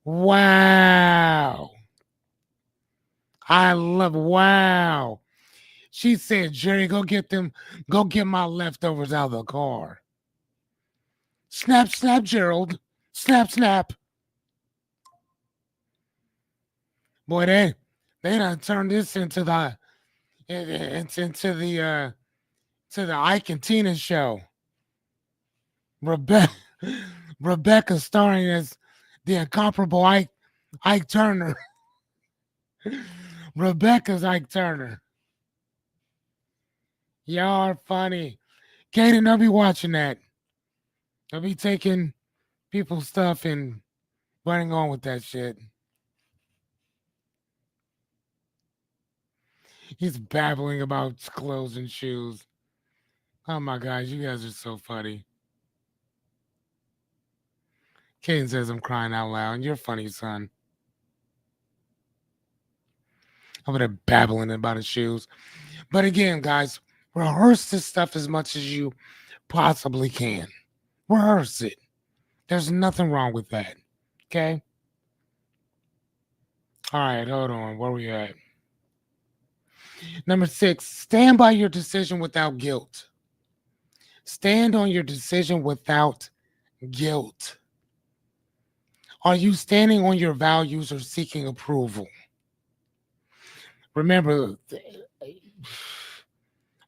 Wow. I love... Wow. She said, Jerry, go get my leftovers out of the car. Snap, snap, Gerald. Snap, snap. Boy, they done turned this into the to the Ike and Tina show. Rebecca starring as the incomparable Ike Turner. Rebecca's Ike Turner. Y'all are funny. Kaden, don't be watching that. Don't be taking people's stuff and running on with that shit. He's babbling about clothes and shoes. Oh my gosh, you guys are so funny. Kaden says I'm crying out loud. You're funny, son. I'm gonna babbling about his shoes. But again, guys, rehearse this stuff as much as you possibly can. Rehearse it. There's nothing wrong with that. Okay? All right, hold on. Where we at? Number 6, stand by your decision without guilt. Stand on your decision without guilt. Are you standing on your values or seeking approval? Remember,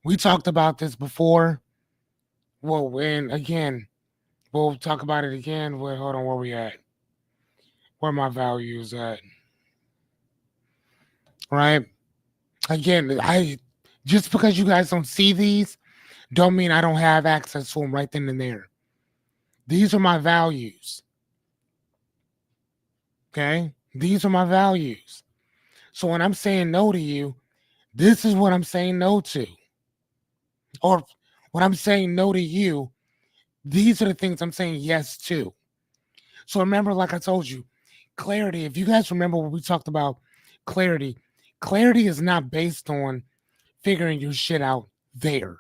we talked about this before. Well, and again, we'll talk about it again. Wait, hold on, where we at? Where my values at? Right? Again, I just because you guys don't see these, don't mean I don't have access to them right then and there. These are my values. Okay? These are my values. So when I'm saying no to you, this is what I'm saying no to. Or when I'm saying no to you, these are the things I'm saying yes to. So remember, like I told you, clarity, if you guys remember what we talked about, clarity is not based on figuring your shit out there.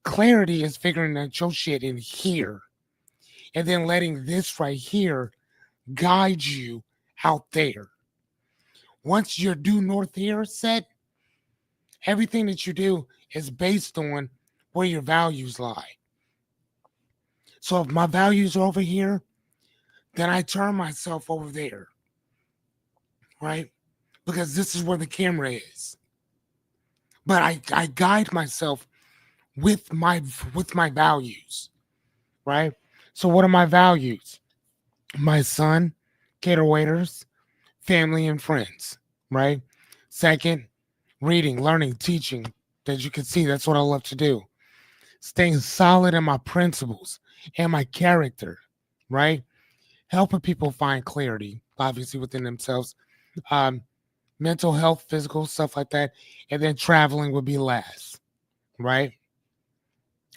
Clarity is figuring out your shit in here and then letting this right here guide you out there. Once your due north here is set, Everything that you do is based on where your values lie. So if my values are over here, then I turn myself over there, right? Because this is where the camera is. But I guide myself with my values, right? So what are my values? My son, cater waiters, family and friends, right? Second, reading, learning, teaching. As you can see, that's what I love to do. Staying solid in my principles and my character, right? Helping people find clarity, obviously within themselves. Um, Mental health, physical stuff like that, and then traveling would be last, right?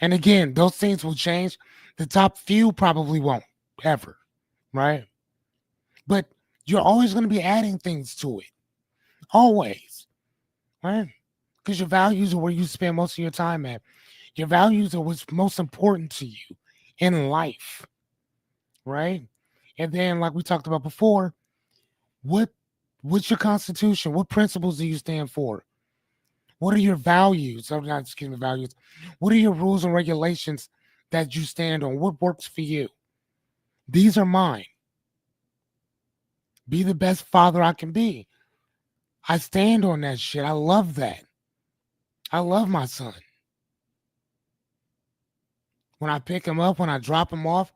And again, those things will change. The top few probably won't ever, right? But you're always going to be adding things to it, always, right? Because your values are where you spend most of your time at. Your values are what's most important to you in life, right? And then, like we talked about before, what what's your constitution? What principles do you stand for? What are your values? I'm not just giving values. What are your rules and regulations that you stand on? What works for you? These are mine. Be the best father I can be. I stand on that shit. I love that. I love my son. When I pick him up, when I drop him off,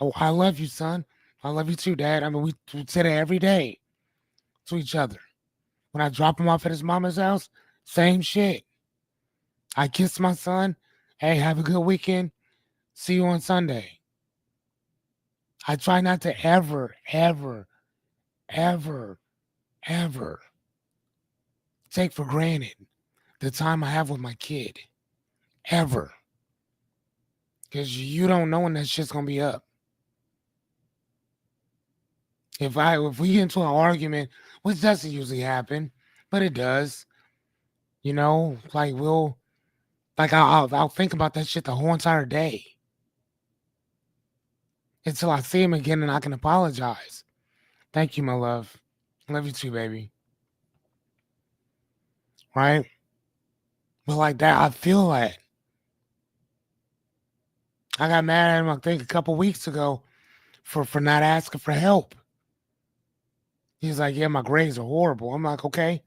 oh, I love you, son. I love you too, Dad. I mean, we say that every day to each other. When I drop him off at his mama's house, same shit. I kiss my son. Hey, have a good weekend. See you on Sunday. I try not to ever, ever, ever, ever take for granted the time I have with my kid. Ever. Because you don't know when that shit's gonna be up. If we get into an argument, which doesn't usually happen, but it does, like I'll think about that shit the whole entire day until I see him again and I can apologize. Thank you, my love. Love you too, baby. Right? But like that, I feel that. I got mad at him, I think, a couple weeks ago for not asking for help. He's like, yeah, my grades are horrible. I'm like, okay,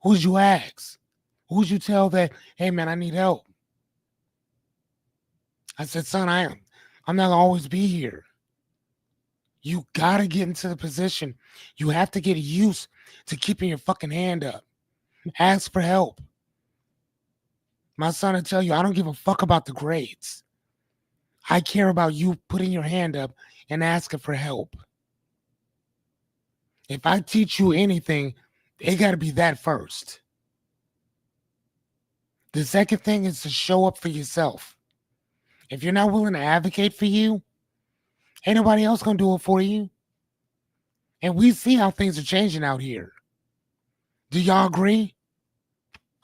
who'd you ask? Who'd you tell that, hey man, I need help? I said, son, I'm not gonna always be here. You gotta get into the position. You have to get used to keeping your fucking hand up. Ask for help. My son will tell you, I don't give a fuck about the grades. I care about you putting your hand up and asking for help. If I teach you anything, it got to be that first. The second thing is to show up for yourself. If you're not willing to advocate for you, ain't nobody else going to do it for you. And we see how things are changing out here. Do y'all agree?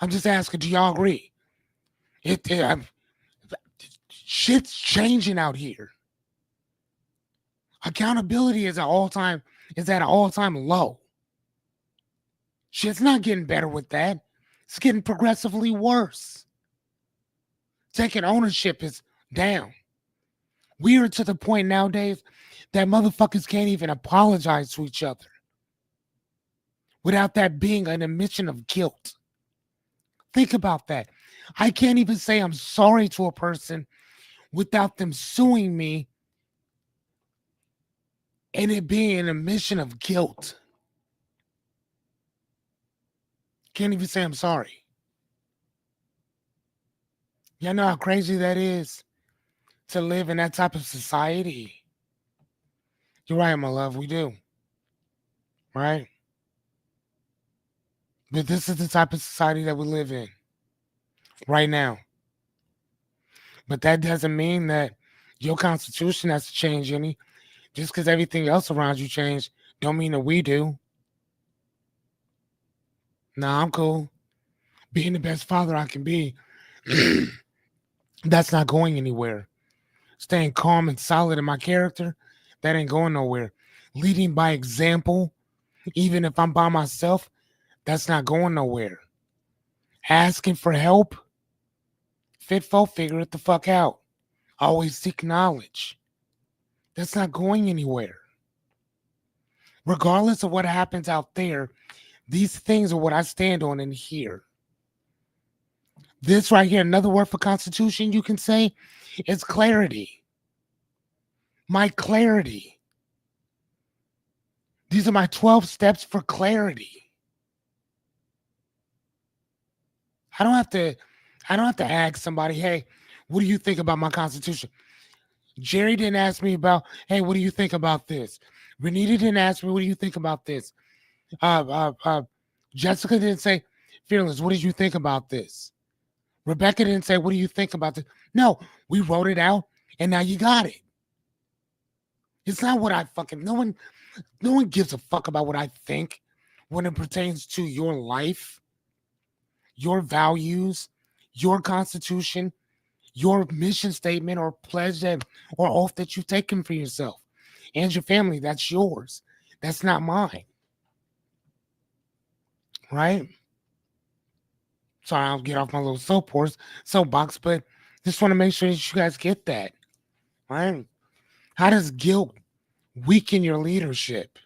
I'm just asking, do y'all agree? Shit's changing out here. Accountability is at an all-time low. Shit's not getting better with that. It's getting progressively worse. Taking ownership is down. We are to the point nowadays that motherfuckers can't even apologize to each other without that being an admission of guilt. Think about that. I can't even say I'm sorry to a person without them suing me and it being an admission of guilt. Can't even say I'm sorry. Y'all know how crazy that is to live in that type of society. You're right, my love, we do. Right? But this is the type of society that we live in right now. But that doesn't mean that your constitution has to change any. Just because everything else around you changed, don't mean that we do. Nah, I'm cool. Being the best father I can be, that's not going anywhere. Staying calm and solid in my character, that ain't going nowhere. Leading by example, even if I'm by myself, that's not going nowhere. asking for help, fit folk, figure it the fuck out. Always seek knowledge. That's not going anywhere. Regardless of what happens out there, these things are what I stand on in here. This right here, another word for constitution you can say, is clarity. My clarity. These are my 12 steps for clarity. I don't have to ask somebody, hey, what do you think about my constitution? Jerry didn't ask me about, hey, what do you think about this? Renita didn't ask me, what do you think about this? Uh, uh, uh, Jessica didn't say, Fearless, what did you think about this? Rebecca didn't say, what do you think about this? No, we wrote it out and now you got it. It's not what I fucking, no one gives a fuck about what I think when it pertains to your life, your values, your constitution, your mission statement or pledge that or oath that you've taken for yourself and your family. That's yours. That's not mine. Right? Sorry, I'll get off my little soapbox, but just want to make sure that you guys get that. Right? How does guilt weaken your leadership?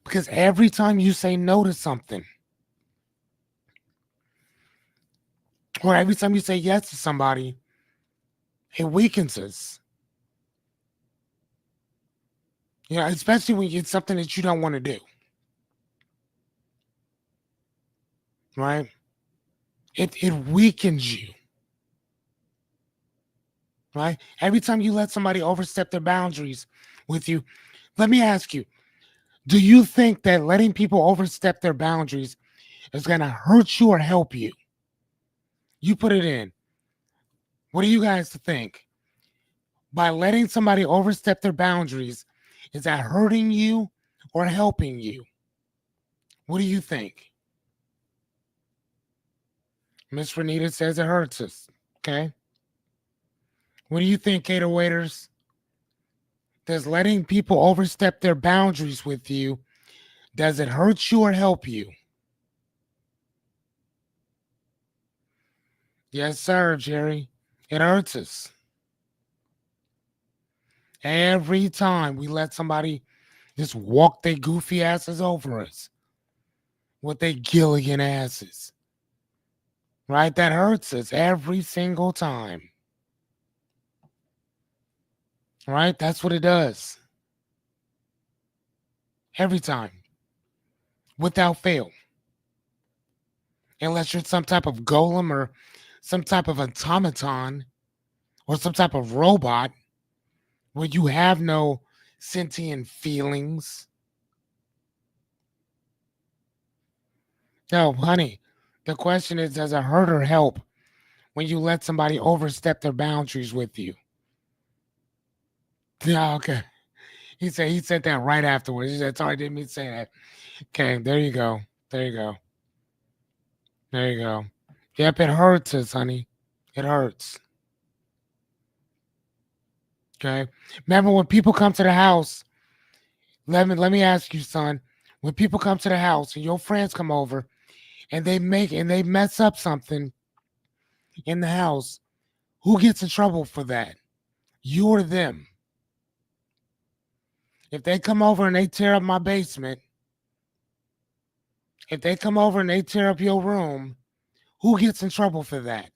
Because every time you say no to something, or every time you say yes to somebody, it weakens us. Yeah, especially when it's something that you don't want to do. Right? It weakens you. Right? Every time you let somebody overstep their boundaries with you, let me ask you, do you think that letting people overstep their boundaries is going to hurt you or help you? You put it in. What do you guys think? By letting somebody overstep their boundaries, is that hurting you or helping you? What do you think? Miss Renita says it hurts us. Okay. What do you think, cater waiters? Does letting people overstep their boundaries with you, does it hurt you or help you? Yes, sir, Jerry. It hurts us. Every time we let somebody just walk their goofy asses over us with their Gilligan asses. Right? That hurts us every single time. Right? That's what it does. Every time. Without fail. Unless you're some type of golem or some type of automaton or some type of robot where you have no sentient feelings. No, honey, the question is, does it hurt or help when you let somebody overstep their boundaries with you? Yeah, okay. He said that right afterwards. He said, sorry, didn't mean to say that. Okay, there you go. There you go. There you go. Yep, it hurts us, honey. It hurts. Okay. Remember when people come to the house, let me ask you, son. When people come to the house and your friends come over and they mess up something in the house, who gets in trouble for that? You or them? If they come over and they tear up my basement, if they come over and they tear up your room, who gets in trouble for that?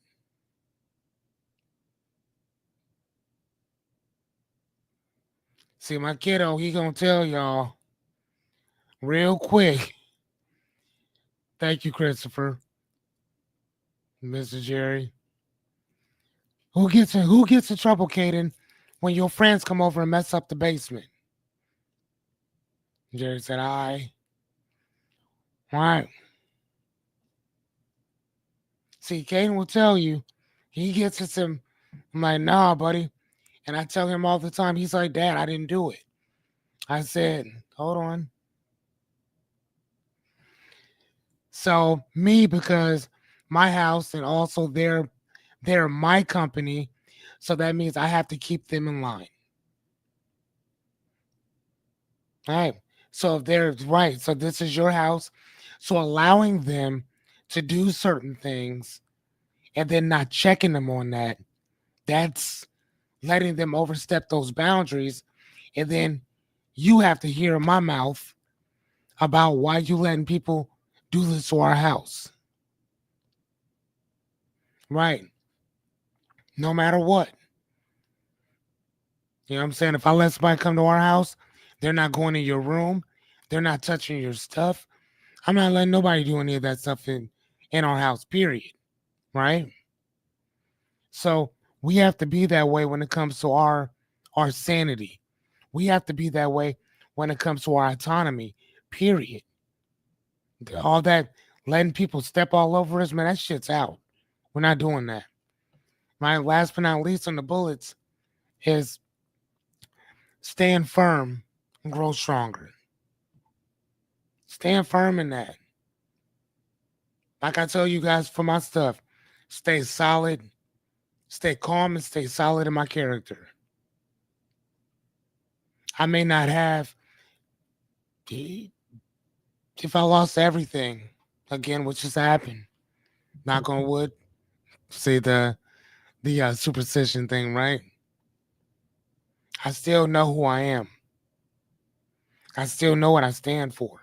See, my kiddo, he gonna tell y'all real quick. Thank you, Christopher, Mr. Jerry. Who gets in trouble, Caden, when your friends come over and mess up the basement? Jerry said, "I." All right. See, Caden will tell you he gets it some. I'm like, nah, buddy. And I tell him all the time, he's like, Dad, I didn't do it. I said, hold on. So me, because my house and also they're my company. So that means I have to keep them in line. All right. So if they're right, so this is your house. So allowing them to do certain things and then not checking them on that, that's letting them overstep those boundaries. And then you have to hear in my mouth about why you letting people do this to our house. Right. No matter what. You know what I'm saying? If I let somebody come to our house, they're not going in your room. They're not touching your stuff. I'm not letting nobody do any of that stuff in our house, period. Right? So we have to be that way when it comes to our sanity. We have to be that way when it comes to our autonomy, period. All that letting people step all over us, man, that shit's out. We're not doing that. My last but not least on the bullets is staying firm and grow stronger. Stand firm in that. Like I tell you guys for my stuff, stay solid, stay calm, and stay solid in my character. I may not have, if I lost everything, again, which has happened, knock on wood, say the superstition thing, right? I still know who I am. I still know what I stand for.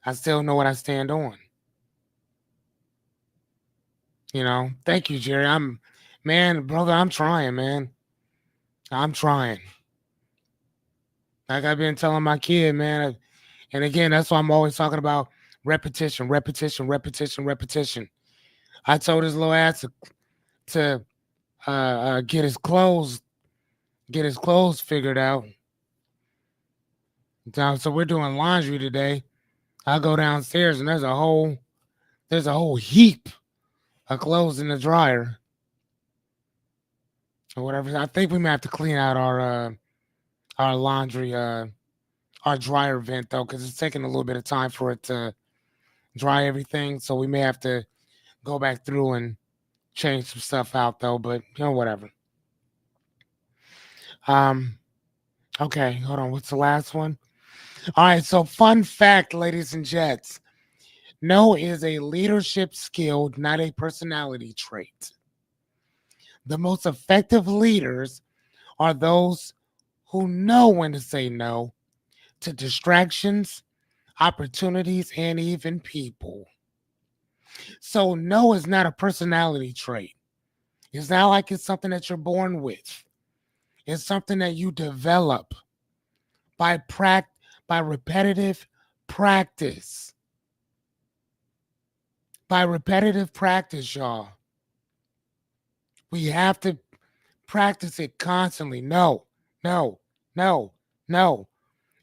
I still know what I stand on. Thank you, Jerry. Man, brother, I'm trying, man. I'm trying. Like I've been telling my kid, man. And again, that's why I'm always talking about repetition, repetition, repetition, repetition. I told his little ass to get his clothes figured out. So we're doing laundry today. I go downstairs and there's a whole heap of clothes in the dryer or whatever. I think we may have to clean out our laundry our dryer vent though, because it's taking a little bit of time for it to dry everything. So we may have to go back through and change some stuff out though. But whatever. Um. Okay, hold on. What's the last one? All right. So fun fact, ladies and gents. No is a leadership skill, not a personality trait. The most effective leaders are those who know when to say no to distractions, opportunities, and even people. So, no is not a personality trait. It's not like it's something that you're born with. It's something that you develop by by repetitive practice. By repetitive practice, y'all. We have to practice it constantly. No, no, no, no.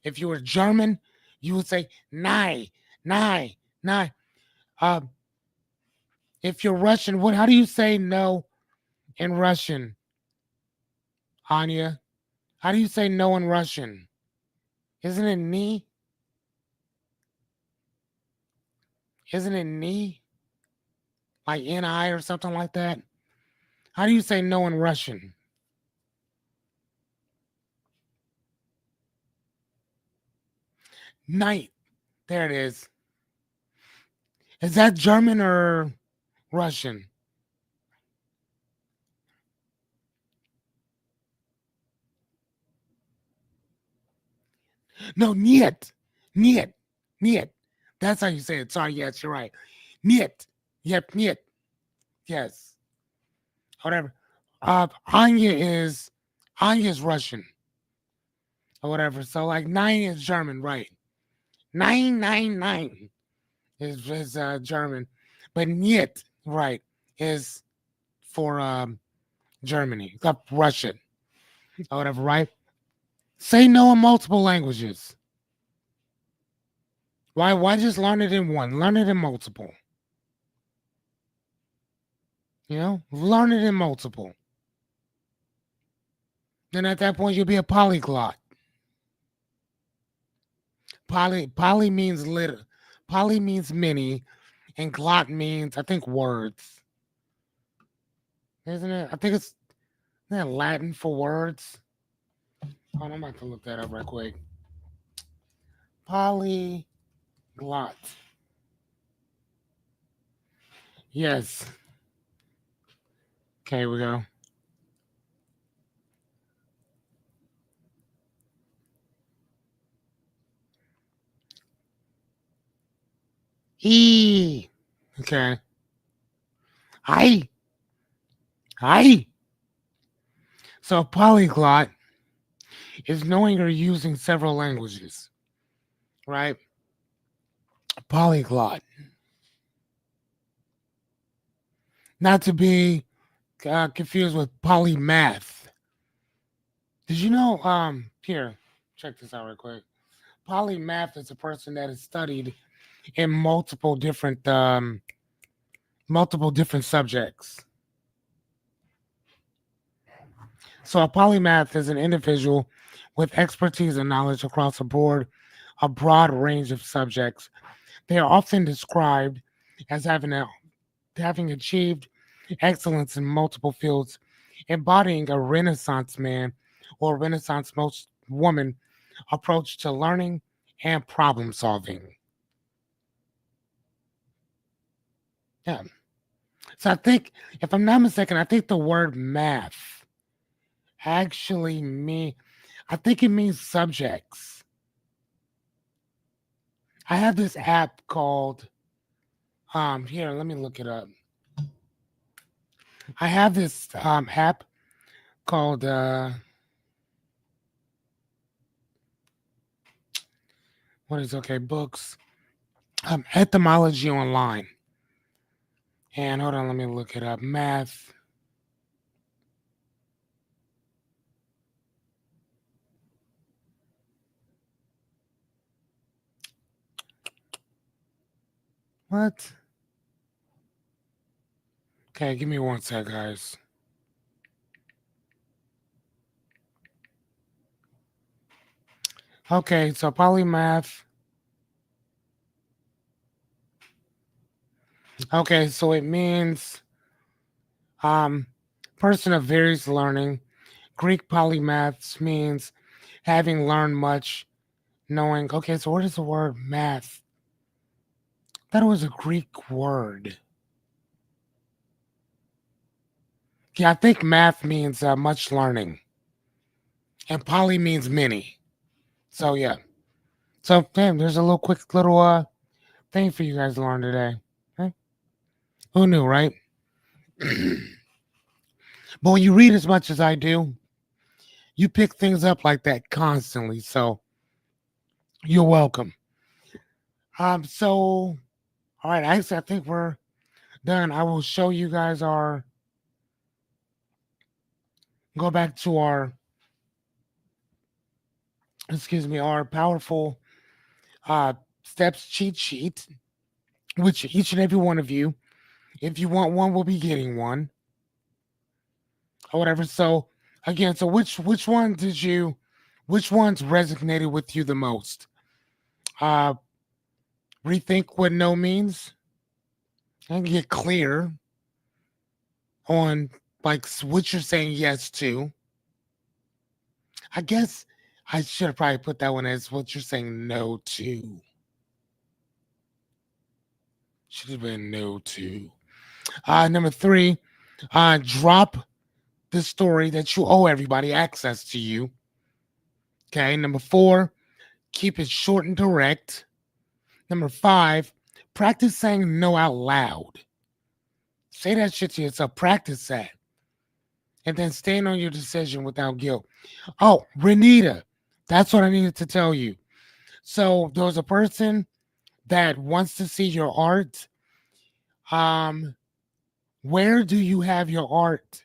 If you were German, you would say nein, nein, nein. Uh, if you're Russian, how do you say no in Russian, Anya? How do you say no in Russian? Isn't it ni? Isn't it ni? Like ni or something like that? How do you say no in Russian? Night. There it is. Is that German or Russian? No, niet. Niet. Niet. That's how you say it. Sorry, yes, you're right. Niet. Yep, niet. Yes. Whatever. Anya is Russian or whatever. So like nine is German, right? 999 is German, but niet, right, is for Germany. It's not Russian or whatever, right? Say no in multiple languages. Why just learn it in one? Learn it in multiple. Learn it in multiple. Then at that point you'll be a polyglot. Poly means little. Poly means many, and glot means I think words. Isn't it? I think it's isn't that Latin for words. Hold on, I'm about to look that up right quick. Polyglot. Yes. Okay, we go. E. Okay. I. I. So a polyglot is knowing or using several languages, right? Polyglot. Not to be confused with polymath. Did you know? Here, check this out real quick. Polymath is a person that has studied in multiple different subjects. So a polymath is an individual with expertise and knowledge across a broad range of subjects. They are often described as having achieved excellence in multiple fields, embodying a Renaissance man or Renaissance most woman approach to learning and problem solving. Yeah. So I think, if I'm not mistaken, I think the word math actually I think it means subjects. I have this app called here, let me look it up. I have this app called what is okay, books. Etymology online. And hold on, let me look it up. Math. What? Okay, give me one sec, guys. Okay, so polymath. Okay, so it means um person of various learning. Greek polymaths means having learned much, knowing. Okay, so what is the word math? That was a Greek word. Yeah, I think math means much learning, and poly means many. So yeah. So damn, there's a little quick little thing for you guys to learn today. Okay? Who knew, right? But when you read as much as I do, you pick things up like that constantly. So you're welcome. So all right, I think we're done. I will show you guys our go back to our our powerful uh steps cheat sheet, which each and every one of you, if you want one, will be getting one or whatever. So again, so which ones resonated with you the most? Uh Rethink what no means and get clear on like what you're saying yes to. I guess I should have probably put that one as what you're saying no to. Should have been no to. Number three, drop the story that you owe everybody access to you. Okay. Number four, keep it short and direct. Number five, practice saying no out loud. Say that shit to yourself. Practice that. And then stand on your decision without guilt. Oh, Renita, that's what I needed to tell you. So there's a person that wants to see your art. Um, where do you have your art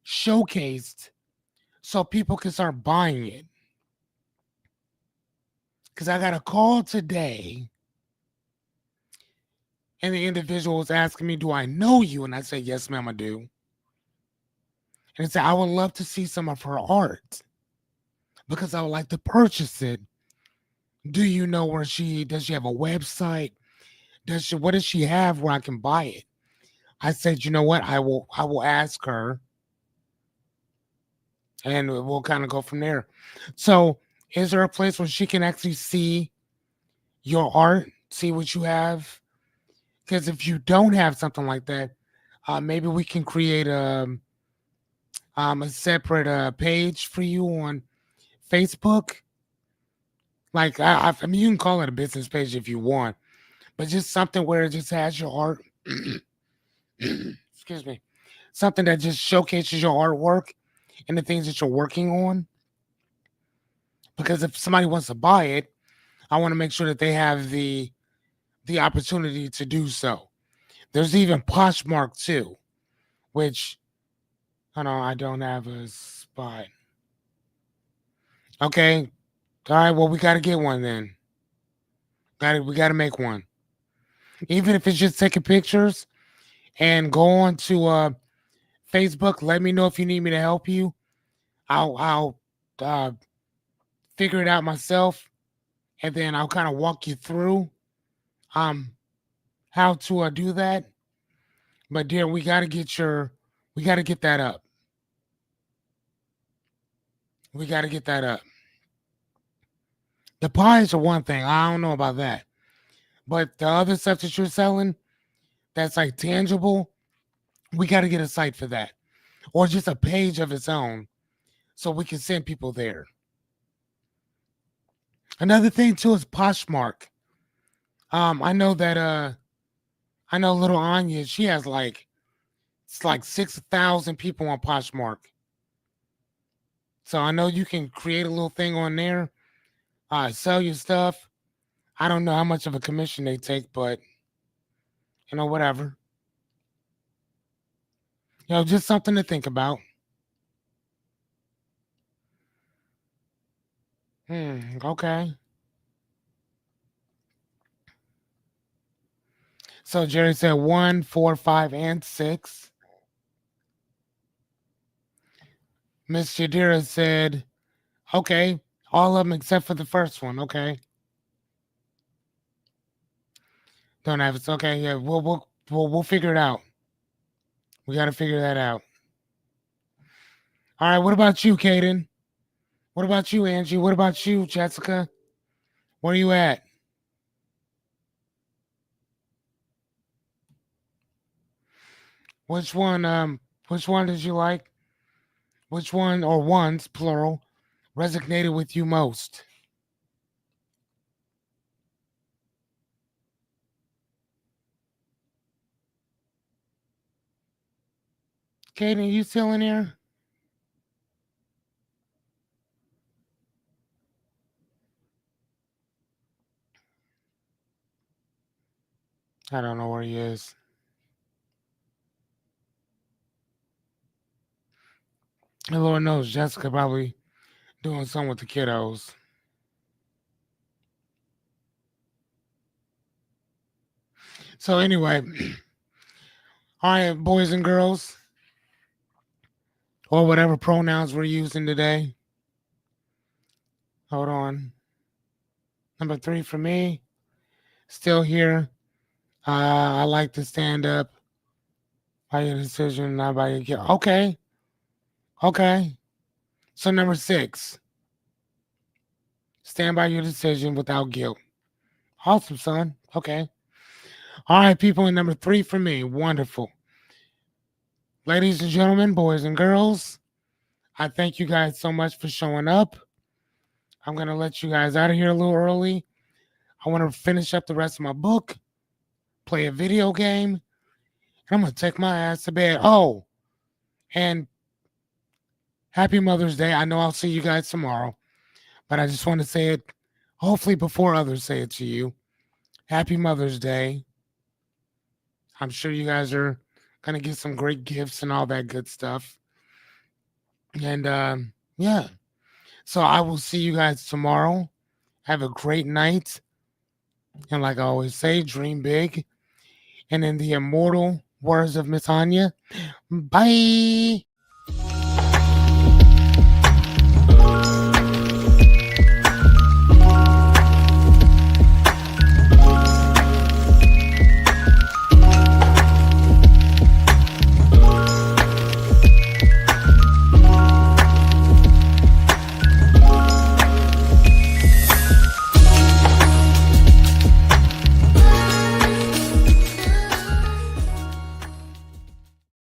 showcased so people can start buying it? Because I got a call today and the individual was asking me, do I know you? And I said, yes, ma'am, I do. And he said, I would love to see some of her art because I would like to purchase it. Do you know does she have a website? What does she have where I can buy it? I said, you know what? I will ask her and we'll kind of go from there. So is there a place where she can actually see your art, see what you have? Because if you don't have something like that, maybe we can create a separate page for you on Facebook. Like I mean, you can call it a business page if you want, but just something where it just has your art. Excuse me, something that just showcases your artwork and the things that you're working on. Because if somebody wants to buy it, I want to make sure that they have the opportunity to do so. There's even Poshmark too, which I don't have a spot. Okay, all right. Well, we got to get one then. We got to make one, even if it's just taking pictures and go on to Facebook. Let me know if you need me to help you. I'll uh, figure it out myself, and then I'll kind of walk you through um how to do that. But dear, we got to get that up. We got to get that up. The pies are one thing. I don't know about that, but the other stuff that you're selling, that's like tangible. We got to get a site for that, or just a page of its own, so we can send people there. Another thing too is Poshmark. I know that I know little Anya, she has like it's like 6,000 people on Poshmark. So I know you can create a little thing on there, sell your stuff. I don't know how much of a commission they take, but whatever. Just something to think about. Okay. So Jerry said 1, 4, 5, and 6. Miss Jadira said, okay, all of them except for the first one. Okay. Don't have it. Okay, yeah, we'll figure it out. We got to figure that out. All right. What about you, Kaden? What about you, Angie? What about you, Jessica? Where are you at? Which one? Which one did you like? Which one or ones plural resonated with you most? Kaden, you still in here? I don't know where he is. And Lord knows Jessica probably doing something with the kiddos. So anyway, all right, boys and girls, or whatever pronouns we're using today. Hold on. Number 3 for me, still here. I like to stand up by your decision, not by your guilt. Okay. Okay. So number 6, stand by your decision without guilt. Awesome, son. Okay. All right, people. And number 3 for me. Wonderful. Ladies and gentlemen, boys and girls, I thank you guys so much for showing up. I'm going to let you guys out of here a little early. I want to finish up the rest of my book, play a video game, and I'm going to take my ass to bed. Oh, and happy Mother's Day. I know I'll see you guys tomorrow, but I just want to say it, hopefully, before others say it to you. Happy Mother's Day. I'm sure you guys are going to get some great gifts and all that good stuff. And yeah, so I will see you guys tomorrow. Have a great night. And like I always say, dream big. And in the immortal words of Miss Anya, bye.